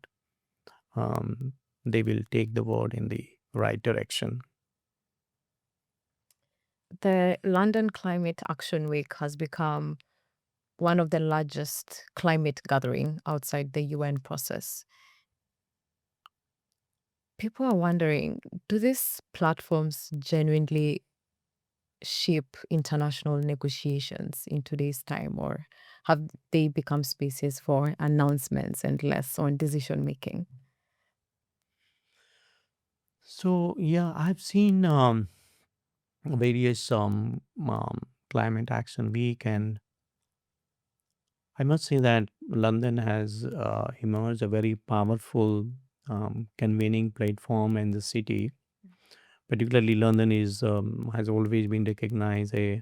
um, they will take the world in the right direction. The London Climate Action Week has become one of the largest climate gathering outside the UN process. People are wondering, do these platforms genuinely shape international negotiations in today's time, or have they become spaces for announcements and less on decision making? So yeah, I've seen various climate action week, and I must say that London has emerged a very powerful convening platform in the city. Particularly, London is has always been recognized a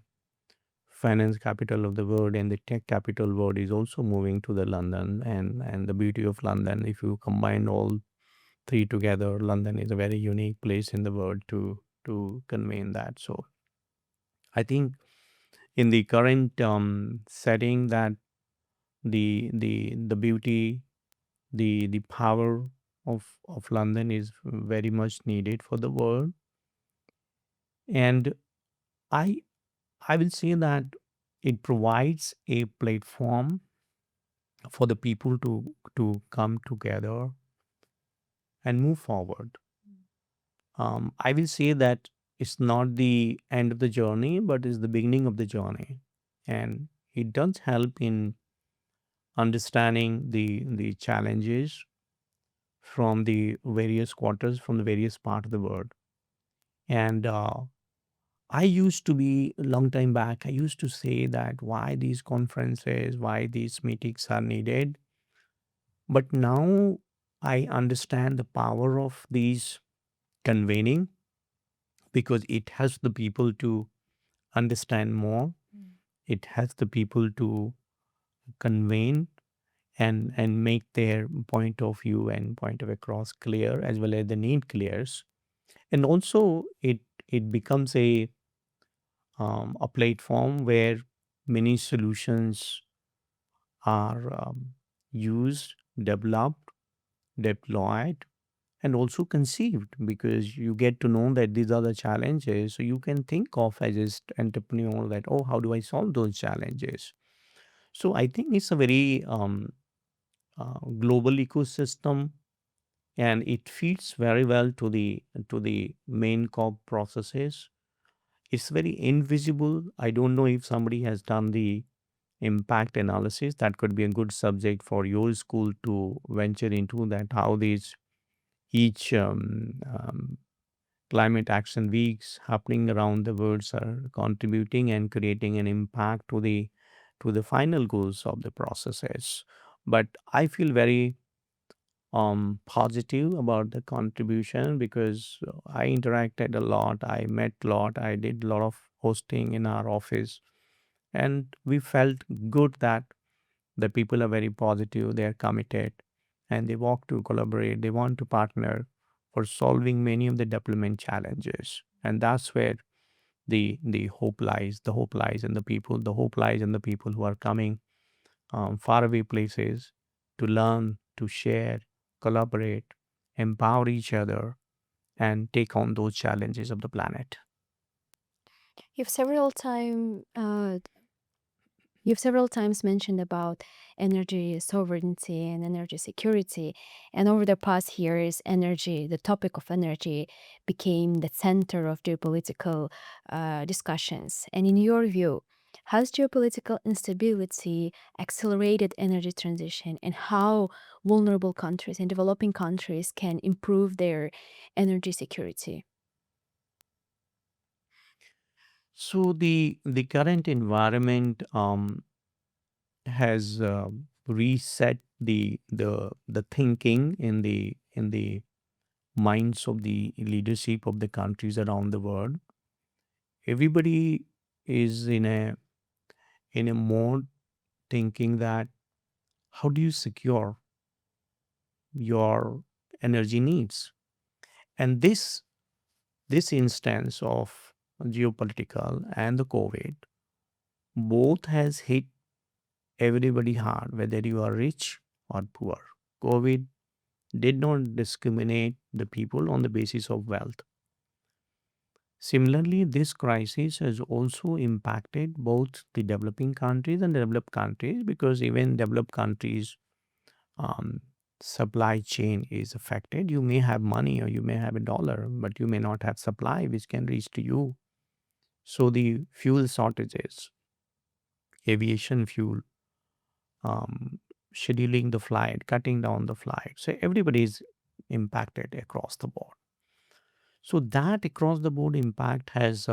finance capital of the world, and the tech capital world is also moving to the London. And the beauty of London, if you combine all three together, London is a very unique place in the world to convene that. So I think in the current setting, that the beauty, the power of London is very much needed for the world. And I I will say that it provides a platform for the people to come together and move forward. I will say that it's not the end of the journey, but it's the beginning of the journey, and it does help in understanding the challenges from the various quarters, from the various part of the world. And I used to be a long time back, I used to say that why these conferences, why these meetings are needed. But now I understand the power of these convening, because it helps the people to understand more. It helps the people to convene and make their point of view and point of across clear, as well as the need clears. And also it becomes a platform where many solutions are used, developed, deployed, and also conceived, because you get to know that these are the challenges. So you can think of as an entrepreneur that, oh, how do I solve those challenges? So I think it's a very global ecosystem, and it fits very well to the main core processes. It's very invisible. I don't know if somebody has done the impact analysis. That could be a good subject for your school to venture into, that how these each climate action weeks happening around the world are contributing and creating an impact to the final goals of the processes. But I feel very positive about the contribution because I interacted a lot, I met a lot, I did a lot of hosting in our office, and we felt good that the people are very positive, they are committed, and they want to collaborate, they want to partner for solving many of the development challenges. And that's where the hope lies. The hope lies in the people. The hope lies in the people who are coming faraway places to learn, to share, collaborate, empower each other, and take on those challenges of the planet. You've several time You've several times mentioned about energy sovereignty and energy security. And over the past years, the topic of energy became the center of geopolitical discussions. And in your view, has geopolitical instability accelerated energy transition, and how vulnerable countries and developing countries can improve their energy security? So the current environment has reset the thinking in the minds of the leadership of the countries around the world. Everybody is in a mode thinking that how do you secure your energy needs? And this instance of geopolitical and the COVID both has hit everybody hard, whether you are rich or poor. COVID did not discriminate the people on the basis of wealth. Similarly, this crisis has also impacted both the developing countries and developed countries because even developed countries um, supply chain is affected. You may have money or you may have a dollar, but you may not have supply which can reach to you. So the fuel shortages, aviation fuel, um, scheduling the flight, cutting down the flight. So everybody is impacted across the board. So that across the board impact has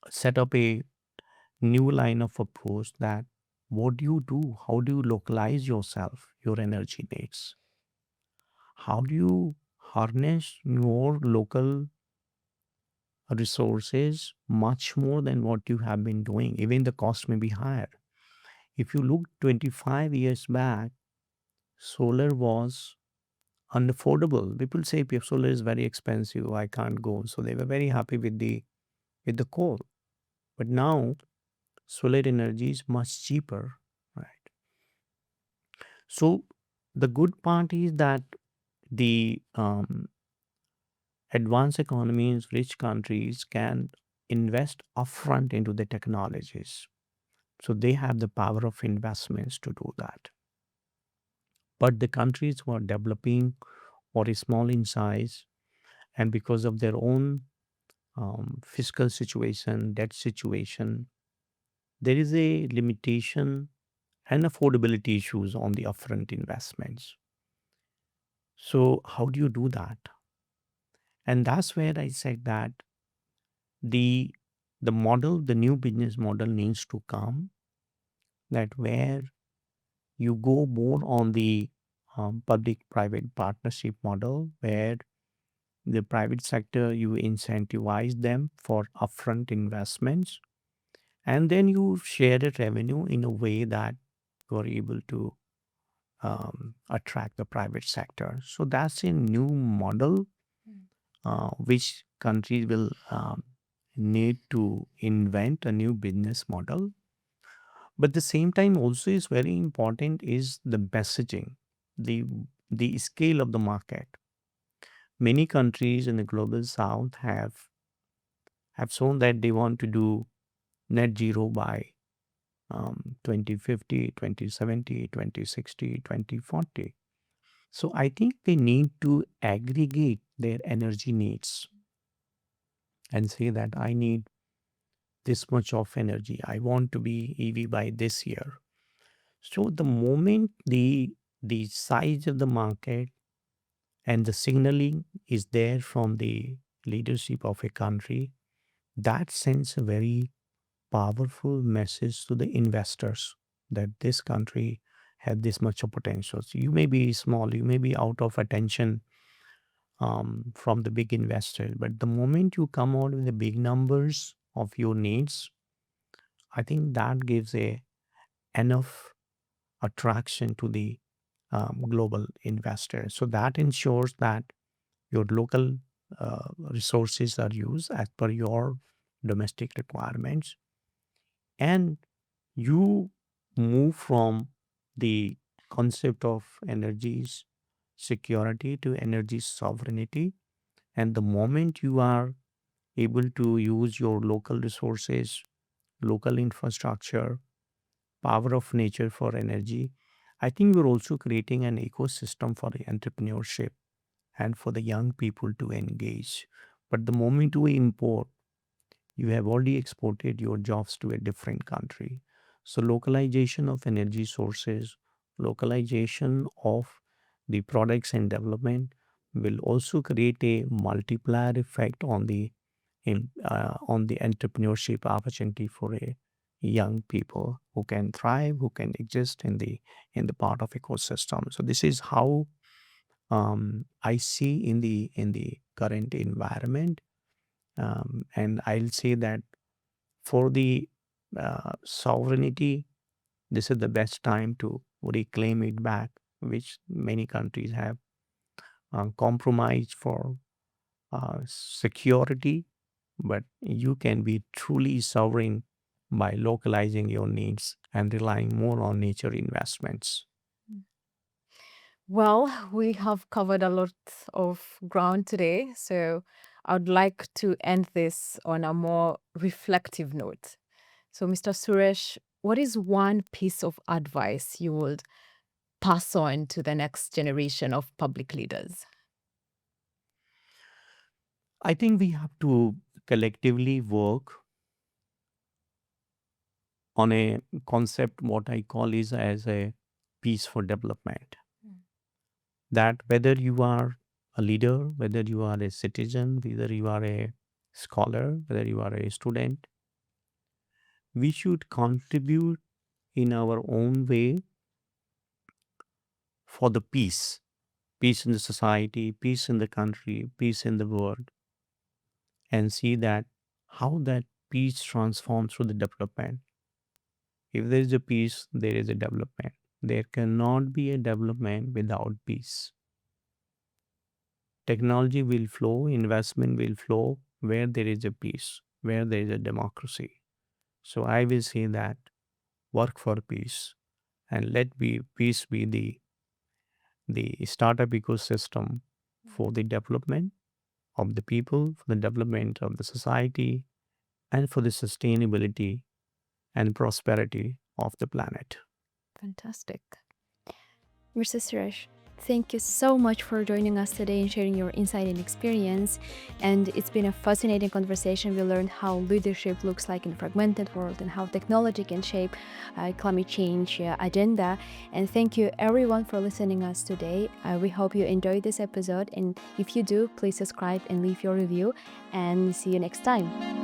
set up a new line of approach that what do you do? How do you localize yourself, your energy needs? How do you harness your local resources much more than what you have been doing? Even the cost may be higher. If you look 25 years back, solar was unaffordable. People say solar is very expensive. I can't go. So they were very happy with the coal. But now solar energy is much cheaper, right? So the good part is that the advanced economies, rich countries can invest upfront into the technologies. So they have the power of investments to do that. But the countries who are developing or is small in size and because of their own fiscal situation, debt situation, there is a limitation and affordability issues on the upfront investments. So how do you do that? And that's where I said that the the new business model needs to come that where you go more on the public-private partnership model where the private sector you incentivize them for upfront investments and then you share the revenue in a way that you are able to attract the private sector. So that's a new model which countries will need to invent a new business model. But the same time also is very important is the messaging, the the scale of the market. Many countries in the global south have shown that they want to do net zero by 2050, So I think they need to aggregate their energy needs and say that I need this much of energy. I want to be EV by this year. So the moment the size of the market and the signaling is there from the leadership of a country, that sends a very powerful message to the investors that this country had this much of potential. So you may be small, you may be out of attention from the big investors, but the moment you come out with the big numbers of your needs, I think that gives a enough attraction to the global investors. So that ensures that your local resources are used as per your domestic requirements, and you move from the concept of energy security to energy sovereignty. And the moment you are able to use your local resources, local infrastructure, power of nature for energy, I think we're also creating an ecosystem for the entrepreneurship and for the young people to engage. But the moment we import, you have already exported your jobs to a different country. So, localization of energy sources, localization of the products and development will also create a multiplier effect on on the entrepreneurship opportunity for a young people who can thrive, who can exist in the part of ecosystem. So this is how I see in the current environment, and I'll say that for the sovereignty, this is the best time to reclaim it back, which many countries have compromised for security. But you can be truly sovereign by localizing your needs and relying more on nature investments. Well, we have covered a lot of ground today, so I'd like to end this on a more reflective note. So, Mr. Suresh, what is one piece of advice you would pass on to the next generation of public leaders? I think we have to collectively work on a concept, what I call is as a peace for development. That whether you are a leader, whether you are a citizen, whether you are a scholar, whether you are a student, we should contribute in our own way for the peace in the society, peace in the country, peace in the world, and see that how that peace transforms through the development. If there is a peace, there is a development. There cannot be a development without peace. Technology will flow, investment will flow where there is a peace, where there is a democracy. So I will say that work for peace and let be peace be the startup ecosystem for the development of the people, for the development of the society, and for the sustainability and prosperity of the planet. Fantastic. Mr. Suresh, thank you so much for joining us today and sharing your insight and experience. And it's been a fascinating conversation. We learned how leadership looks like in a fragmented world and how technology can shape climate change agenda. And thank you everyone for listening us today. We hope you enjoyed this episode. And if you do, please subscribe and leave your review. And see you next time.